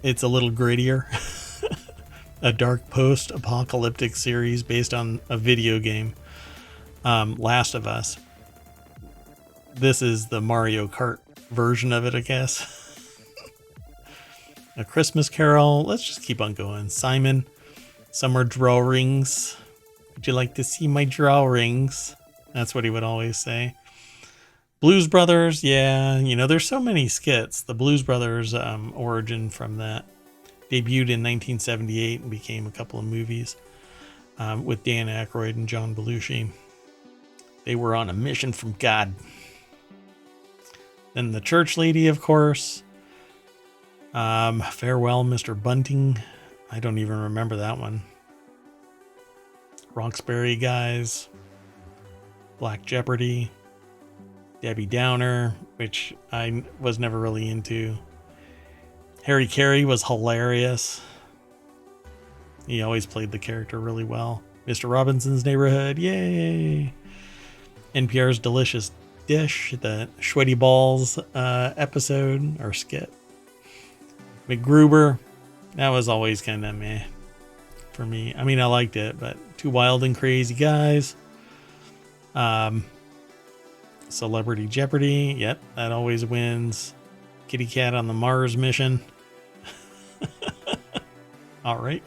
it's a little grittier. A dark post-apocalyptic series based on a video game, Last of Us. This is the Mario Kart version of it, I guess. A Christmas Carol. Let's just keep on going. Simon, summer drawings. Would you like to see my drawings? That's what he would always say. Blues Brothers. Yeah, there's so many skits. The Blues Brothers origin from that. Debuted in 1978 and became a couple of movies with Dan Aykroyd and John Belushi. They were on a mission from God. Then the Church Lady, of course. Farewell, Mr. Bunting. I don't even remember that one. Roxbury Guys. Black Jeopardy. Debbie Downer, which I was never really into. Harry Carey was hilarious. He always played the character really well. Mr. Robinson's Neighborhood, yay! NPR's Delicious Dish, the Sweaty Balls episode or skit. MacGruber, that was always kind of meh for me. I mean, I liked it, but Too Wild and Crazy Guys. Celebrity Jeopardy, yep, that always wins. Kitty Cat on the Mars Mission. All right.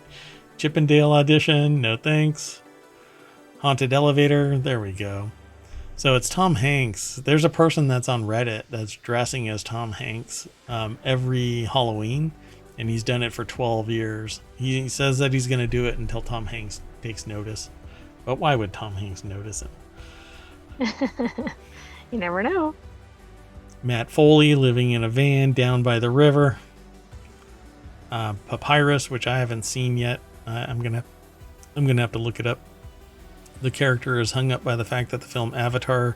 Chippendale Audition, no thanks. Haunted Elevator, there we go. So it's Tom Hanks. There's a person that's on Reddit that's dressing as Tom Hanks every Halloween, and he's done it for 12 years. He says that he's going to do it until Tom Hanks takes notice. But why would Tom Hanks notice him? You never know. Matt Foley living in a van down by the river. Papyrus, which I haven't seen yet. I'm gonna have to look it up. The character is hung up by the fact that the film Avatar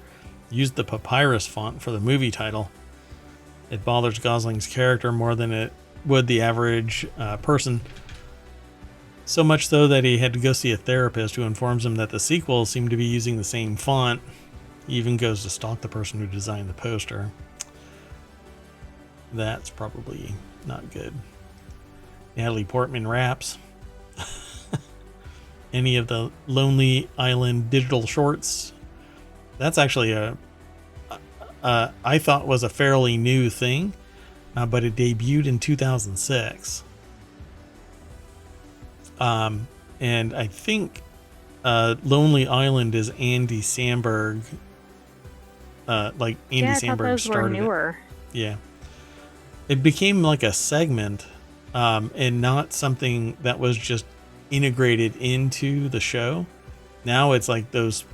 used the papyrus font for the movie title. It bothers Gosling's character more than it would the average person. So much so that he had to go see a therapist who informs him that the sequels seem to be using the same font. He even goes to stalk the person who designed the poster. That's probably not good. Natalie Portman raps. Any of the Lonely Island digital shorts. That's actually I thought was a fairly new thing, but it debuted in 2006. And I think Lonely Island is Andy Samberg. Like Andy Samberg I thought those started were newer. it. Yeah. It became like a segment, and not something that was just integrated into the show. Now it's like it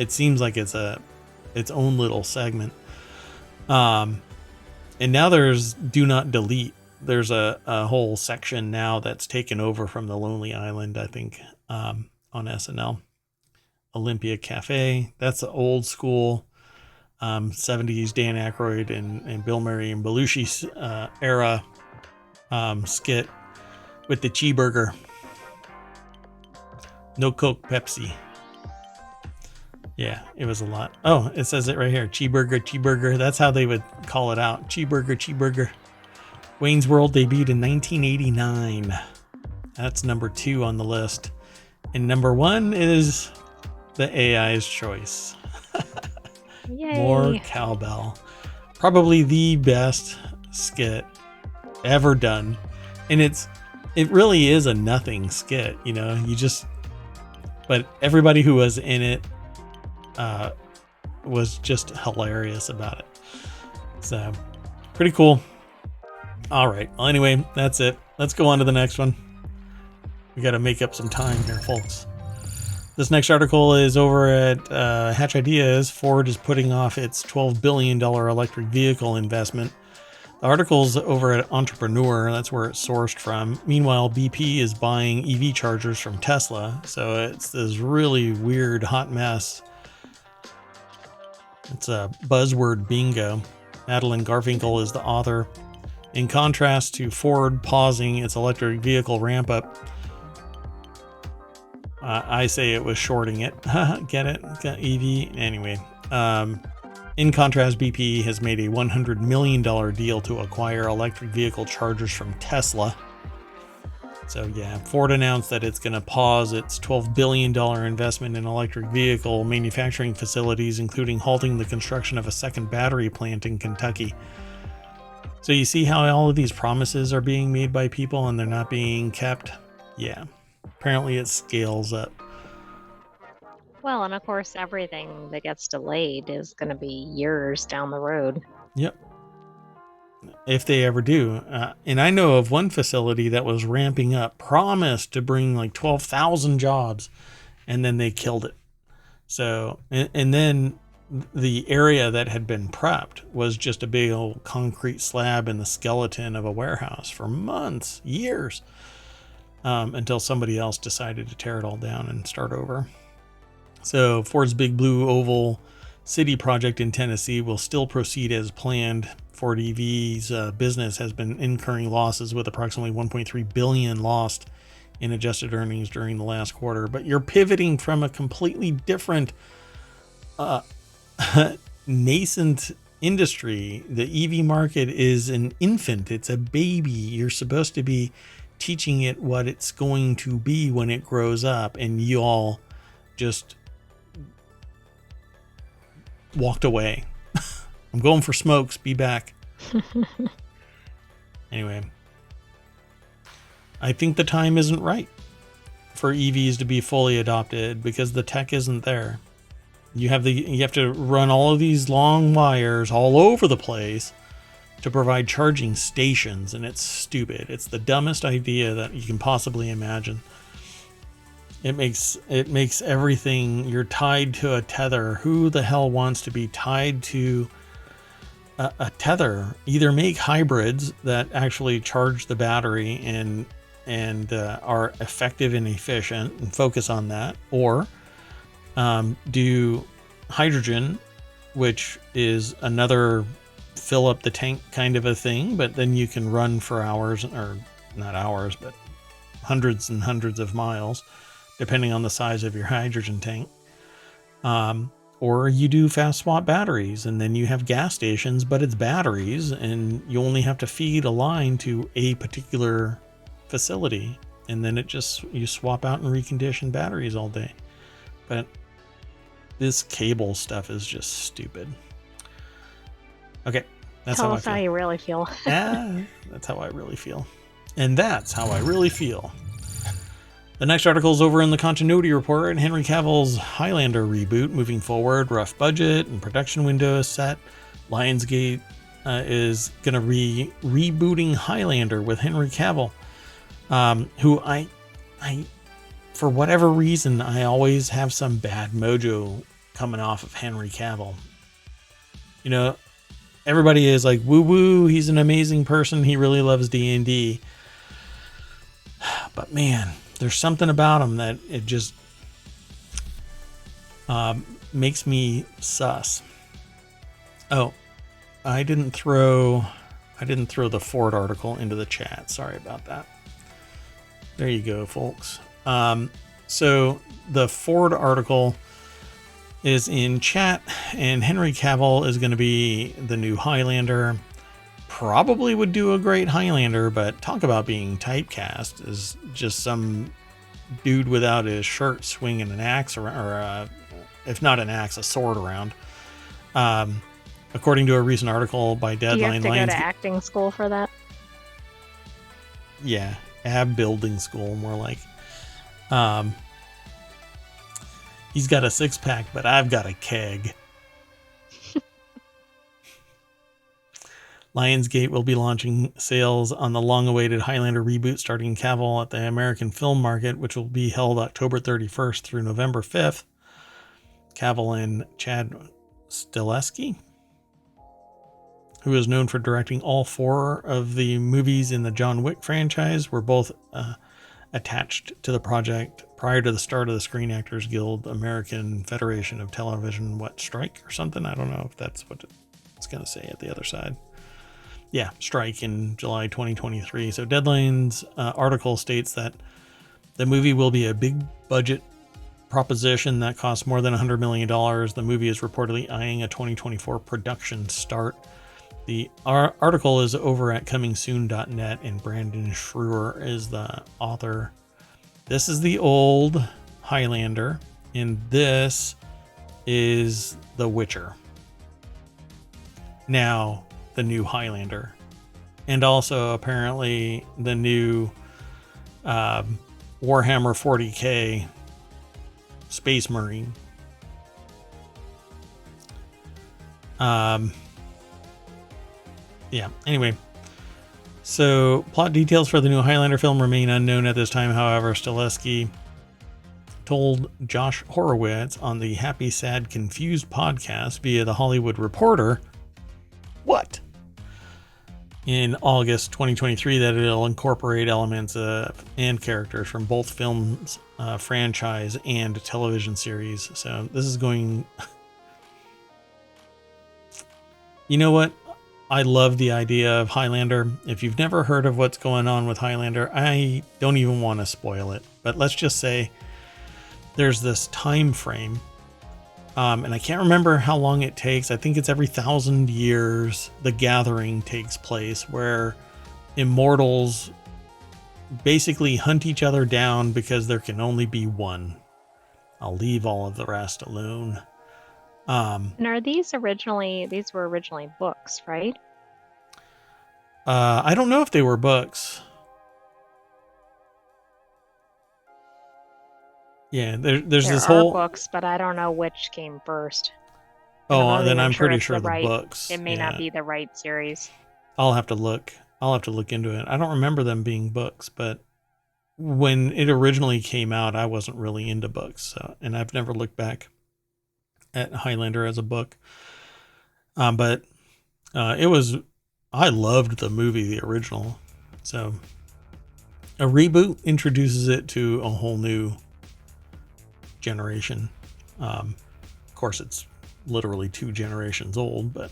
seems like it's its own little segment. And now there's Do Not Delete. There's a whole section now that's taken over from the Lonely Island, I think, on SNL. Olympia Cafe, that's the old school 70s Dan Aykroyd and Bill Murray and Belushi's era skit with the cheeseburger. No Coke, Pepsi. Yeah, it was a lot. Oh, it says it right here. Cheeseburger. That's how they would call it out. Cheeseburger. Wayne's World debuted in 1989. That's number 2 on the list. And number 1 is the AI's choice. Yay. More cowbell. Probably the best skit ever done. And it really is a nothing skit, but everybody who was in it was just hilarious about it. So pretty cool. All right. Well, anyway, that's it. Let's go on to the next one. We got to make up some time here, folks. This next article is over at Hatch Ideas. Ford is putting off its $12 billion electric vehicle investment. The article's over at Entrepreneur. That's where it's sourced from. Meanwhile, BP is buying EV chargers from Tesla. So it's this really weird hot mess. It's a buzzword bingo. Madeline Garfinkel is the author. In contrast to Ford pausing its electric vehicle ramp up, I say it was shorting it. Get it? Got EV. Anyway, in contrast, BP has made a $100 million deal to acquire electric vehicle chargers from Tesla. So yeah, Ford announced that it's going to pause its $12 billion investment in electric vehicle manufacturing facilities, including halting the construction of a second battery plant in Kentucky. So you see how all of these promises are being made by people and they're not being kept? Yeah, apparently it scales up. Well, and of course, everything that gets delayed is going to be years down the road. Yep. If they ever do. And I know of one facility that was ramping up, promised to bring like 12,000 jobs, and then they killed it. So, and then the area that had been prepped was just a big old concrete slab in the skeleton of a warehouse for months, years, until somebody else decided to tear it all down and start over. So Ford's Big Blue Oval City project in Tennessee will still proceed as planned. Ford EV's business has been incurring losses, with approximately $1.3 billion lost in adjusted earnings during the last quarter. But you're pivoting from a completely different nascent industry. The EV market is an infant. It's a baby. You're supposed to be teaching it what it's going to be when it grows up, and you all just walked away. I'm going for smokes. Be back. Anyway, I think the time isn't right for EVs to be fully adopted because the tech isn't there. You have to run all of these long wires all over the place to provide charging stations, and it's stupid. It's the dumbest idea that you can possibly imagine. It makes everything, you're tied to a tether. Who the hell wants to be tied to a tether? Either make hybrids that actually charge the battery and are effective and efficient and focus on that, or do hydrogen, which is another fill up the tank kind of a thing, but then you can run for hours, or not hours, but hundreds and hundreds of miles, depending on the size of your hydrogen tank. Or you do fast swap batteries, and then you have gas stations, but it's batteries, and you only have to feed a line to a particular facility, and then you swap out and recondition batteries all day. But this cable stuff is just stupid. Okay, that's Tell how I us feel. how you really feel. Yeah, that's how I really feel. And that's how I really feel. The next article is over in the continuity report, and Henry Cavill's Highlander reboot moving forward. Rough budget and production window is set. Lionsgate is going to be rebooting Highlander with Henry Cavill, who I for whatever reason, I always have some bad mojo coming off of Henry Cavill. You know, everybody is like, woo woo, he's an amazing person. He really loves D&D. But man, there's something about him that it just makes me sus. Oh, I didn't throw the Ford article into the chat. Sorry about that. There you go, folks. So the Ford article is in chat, and Henry Cavill is going to be the new Highlander. Probably would do a great Highlander, but talk about being typecast as just some dude without his shirt swinging an axe or if not an axe, a sword around. According to a recent article by Deadline, Do you have to go to acting school for that? Yeah, ab building school, more like. He's got a six-pack, but I've got a keg. Lionsgate will be launching sales on the long-awaited Highlander Reboot starting Cavill at the American Film Market, which will be held October 31st through November 5th. Cavill and Chad Stileski, who is known for directing all 4 of the movies in the John Wick franchise, were both attached to the project prior to the start of the Screen Actors Guild American Federation of Television, strike or something? I don't know if that's what it's going to say at the other side. Yeah, strike in July 2023. So Deadline's article states that the movie will be a big budget proposition that costs more than $100 million. The movie is reportedly eyeing a 2024 production start. The article is over at comingsoon.net, and Brandon Schroer is the author. This is the old Highlander, and this is The Witcher. Now, the new Highlander, and also apparently the new Warhammer 40k Space Marine. Yeah, anyway. So, plot details for the new Highlander film remain unknown at this time. However, Stileski told Josh Horowitz on the Happy, Sad, Confused podcast via The Hollywood Reporter, what? In August 2023, that it'll incorporate elements and characters from both films, franchise, and television series. So this is going... You know what? I love the idea of Highlander. If you've never heard of what's going on with Highlander, I don't even want to spoil it. But let's just say there's this time frame. And I can't remember how long it takes. I think it's every 1,000 years the gathering takes place, where immortals basically hunt each other down because there can only be one. I'll leave all of the rest alone. And are these were originally books, right? I don't know if they were books. Yeah, there's this whole books, but I don't know which came first. Oh, then I'm pretty sure the books. It may not be the right series. I'll have to look into it. I don't remember them being books, but when it originally came out, I wasn't really into books, and I've never looked back at Highlander as a book. But it was... I loved the movie, the original. So a reboot introduces it to a whole new generation. Of course, it's literally 2 generations old, but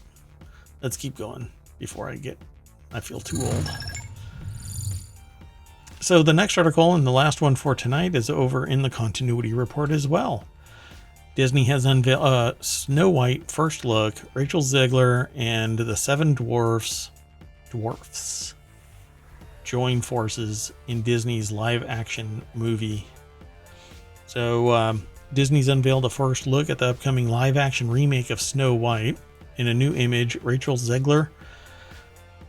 let's keep going before I feel too old. So the next article and the last one for tonight is over in the continuity report as well. Disney has unveiled Snow White first look. Rachel Zegler and the 7 dwarfs join forces in Disney's live action movie. So Disney's unveiled a first look at the upcoming live action remake of Snow White. In a new image, Rachel Zegler,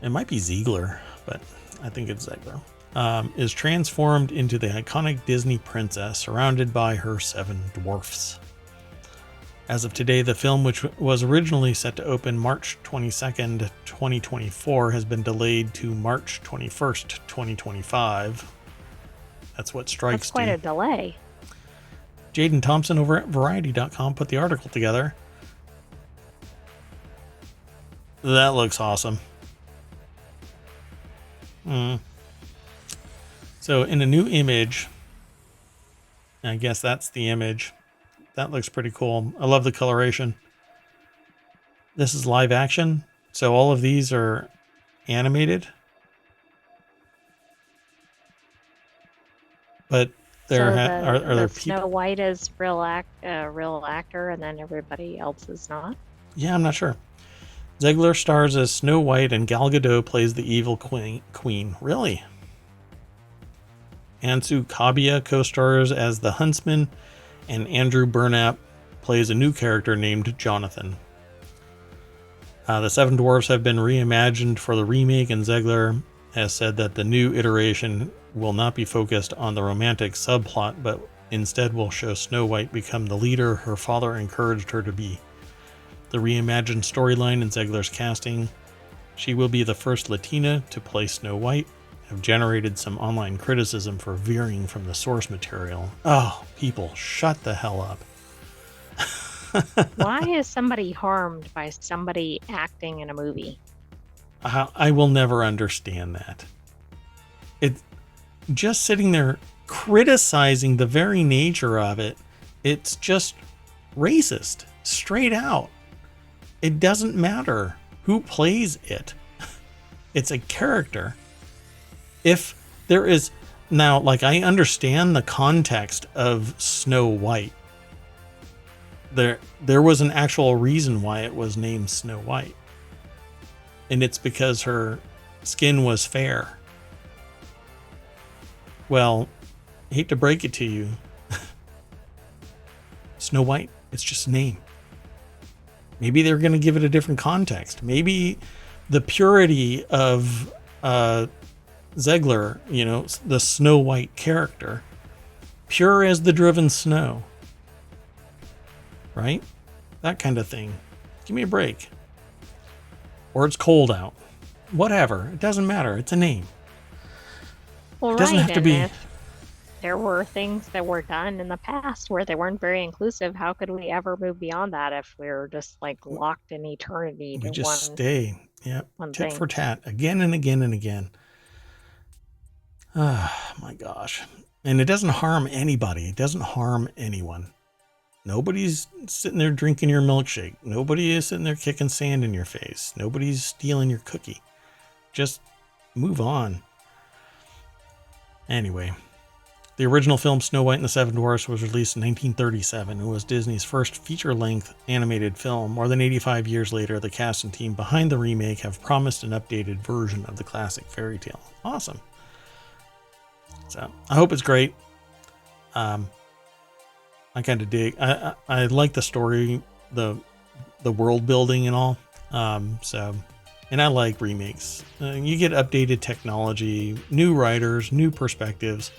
it might be Ziegler, but I think it's Zegler, is transformed into the iconic Disney princess surrounded by her 7 dwarfs. As of today, the film, which was originally set to open March 22nd, 2024, has been delayed to March 21st, 2025. That's what strikes. That's quite a delay. Jaden Thompson over at Variety.com put the article together. That looks awesome. So in a new image, I guess that's the image. That looks pretty cool. I love the coloration. This is live action, so all of these are animated. But there are there people. Snow White is real actor, and then everybody else is not. Yeah, I'm not sure. Zegler stars as Snow White, and Gal Gadot plays the evil queen. Really? Ansu Kabia co-stars as the Huntsman, and Andrew Burnap plays a new character named Jonathan. The 7 dwarfs have been reimagined for the remake, and Zegler has said that the new iteration will not be focused on the romantic subplot, but instead will show Snow White become the leader her father encouraged her to be. The reimagined storyline and Zegler's casting, she will be the first Latina to play Snow White, have generated some online criticism for veering from the source material. Oh, people, shut the hell up. Why is somebody harmed by somebody acting in a movie? I will never understand that. It's just sitting there criticizing the very nature of it. It's just racist, straight out. It doesn't matter who plays it. It's a character. If there is now, like, I understand the context of Snow White. There was an actual reason why it was named Snow White. And it's because her skin was fair. Well, I hate to break it to you. Snow White, it's just a name. Maybe they're going to give it a different context. Maybe the purity of Zegler, you know, the Snow White character, pure as the driven snow. Right? That kind of thing. Give me a break. Or it's cold out. Whatever. It doesn't matter. It's a name. Well, it doesn't have to be. If there were things that were done in the past where they weren't very inclusive, how could we ever move beyond that if we were just like locked in eternity to we just stay. Yeah. Tit for tat. Again and again and again. Ah, my gosh. And it doesn't harm anybody. It doesn't harm anyone. Nobody's sitting there drinking your milkshake. Nobody is sitting there kicking sand in your face. Nobody's stealing your cookie. Just move on. Anyway, the original film Snow White and the Seven Dwarfs was released in 1937 and was Disney's first feature-length animated film. More than 85 years later, the cast and team behind the remake have promised an updated version of the classic fairy tale. Awesome. So, I hope it's great. I kind of dig. I like the story, the world building and all. And I like remakes. You get updated technology, new writers, new perspectives.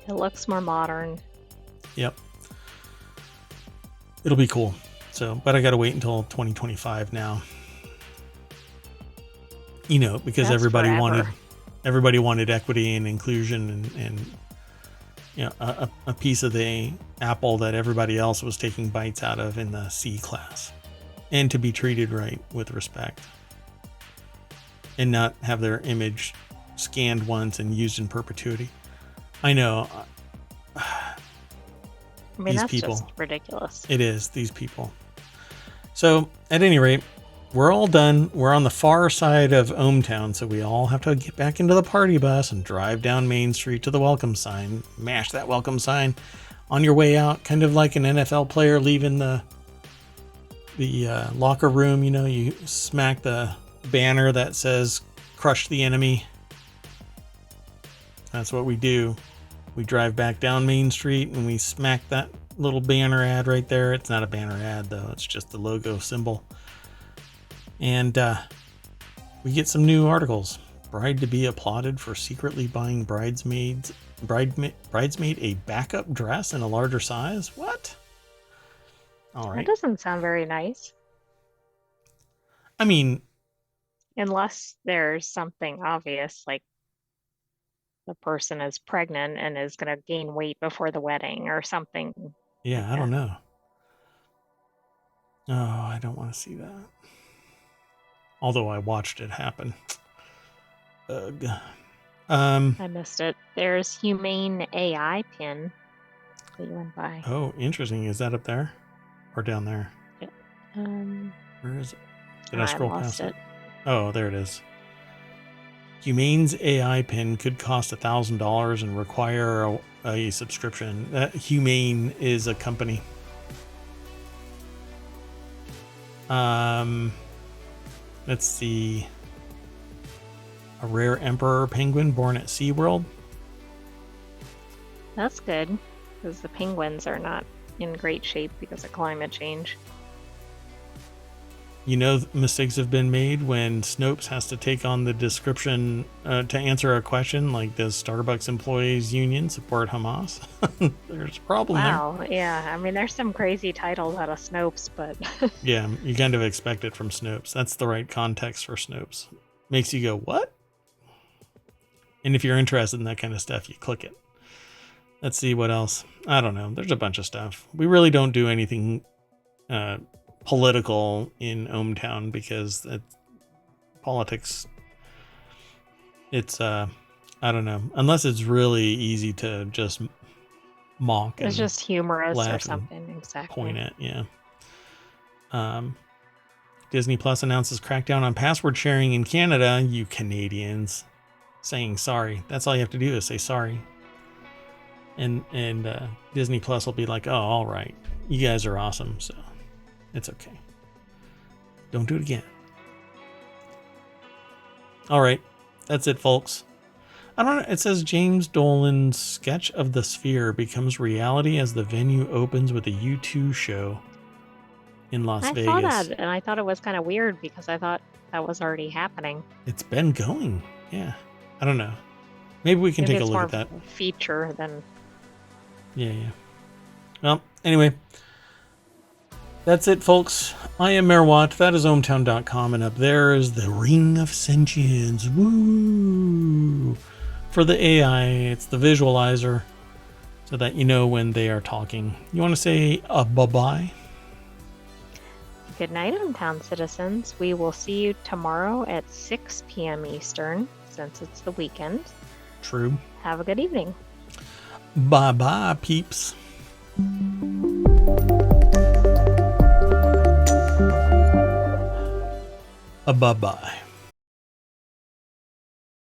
It looks more modern. Yep. It'll be cool. So, but I got to wait until 2025 now. You know, because That's everybody forever. wanted equity and inclusion and you know, a piece of the apple that everybody else was taking bites out of in the C class, and to be treated right with respect and not have their image scanned once and used in perpetuity. I know. I mean, these that's people, just ridiculous. It is, these people. So at any rate, we're all done. We're on the far side of ohmTown, so we all have to get back into the party bus and drive down Main Street to the welcome sign. Mash that welcome sign on your way out, kind of like an NFL player leaving the locker room. You know, you smack the banner that says "Crush the enemy." That's what we do. We drive back down Main Street and we smack that little banner ad right there. It's not a banner ad though; it's just the logo symbol. And we get some new articles. Bride to be applauded for secretly buying bridesmaid a backup dress in a larger size. What? All right. That doesn't sound very nice. I mean, unless there's something obvious, like the person is pregnant and is going to gain weight before the wedding or something. Yeah, like I don't know. Oh, I don't want to see that. Although I watched it happen. Ugh. I missed it. There's humane AI pin that you went by. Oh, interesting. Is that up there or down there? Yeah. Where is it? Did I scroll past it? Oh, there it is. Humane's AI pin could cost $1,000 and require a subscription. Humane is a company. Let's see. A rare emperor penguin born at SeaWorld. That's good, because the penguins are not in great shape because of climate change. Mistakes have been made when Snopes has to take on the description to answer a question like, does Starbucks employees union support Hamas? There's a problem there. Wow, yeah. I mean, there's some crazy titles out of Snopes, but Yeah, you kind of expect it from Snopes. That's the right context for Snopes. Makes you go, what? And if you're interested in that kind of stuff, you click it. Let's see what else. I don't know. There's a bunch of stuff. We really don't do anything political in ohmTown because politics, it's I don't know, unless it's really easy to just mock. It's just humorous or laugh something. Exactly. Point at, yeah. Disney Plus announces crackdown on password sharing in Canada. You Canadians, saying sorry. That's all you have to do is say sorry. And Disney Plus will be like, oh, all right, you guys are awesome, so it's okay. Don't do it again. All right, that's it, folks. I don't know. It says James Dolan's sketch of the Sphere becomes reality as the venue opens with a U2 show in Las Vegas. I saw that, and I thought it was kind of weird because I thought that was already happening. It's been going. Yeah. I don't know. Maybe we can take a look at that. Feature than. Yeah. Well, anyway. That's it, folks. I am Merwatt. That is ohmTown.com, and up there is the Ring of Sentience. Woo! For the AI, it's the visualizer, so that you know when they are talking. You want to say bye-bye? Good night, ohmTown citizens. We will see you tomorrow at 6 p.m. Eastern, since it's the weekend. True. Have a good evening. Bye-bye, peeps. Bye-bye.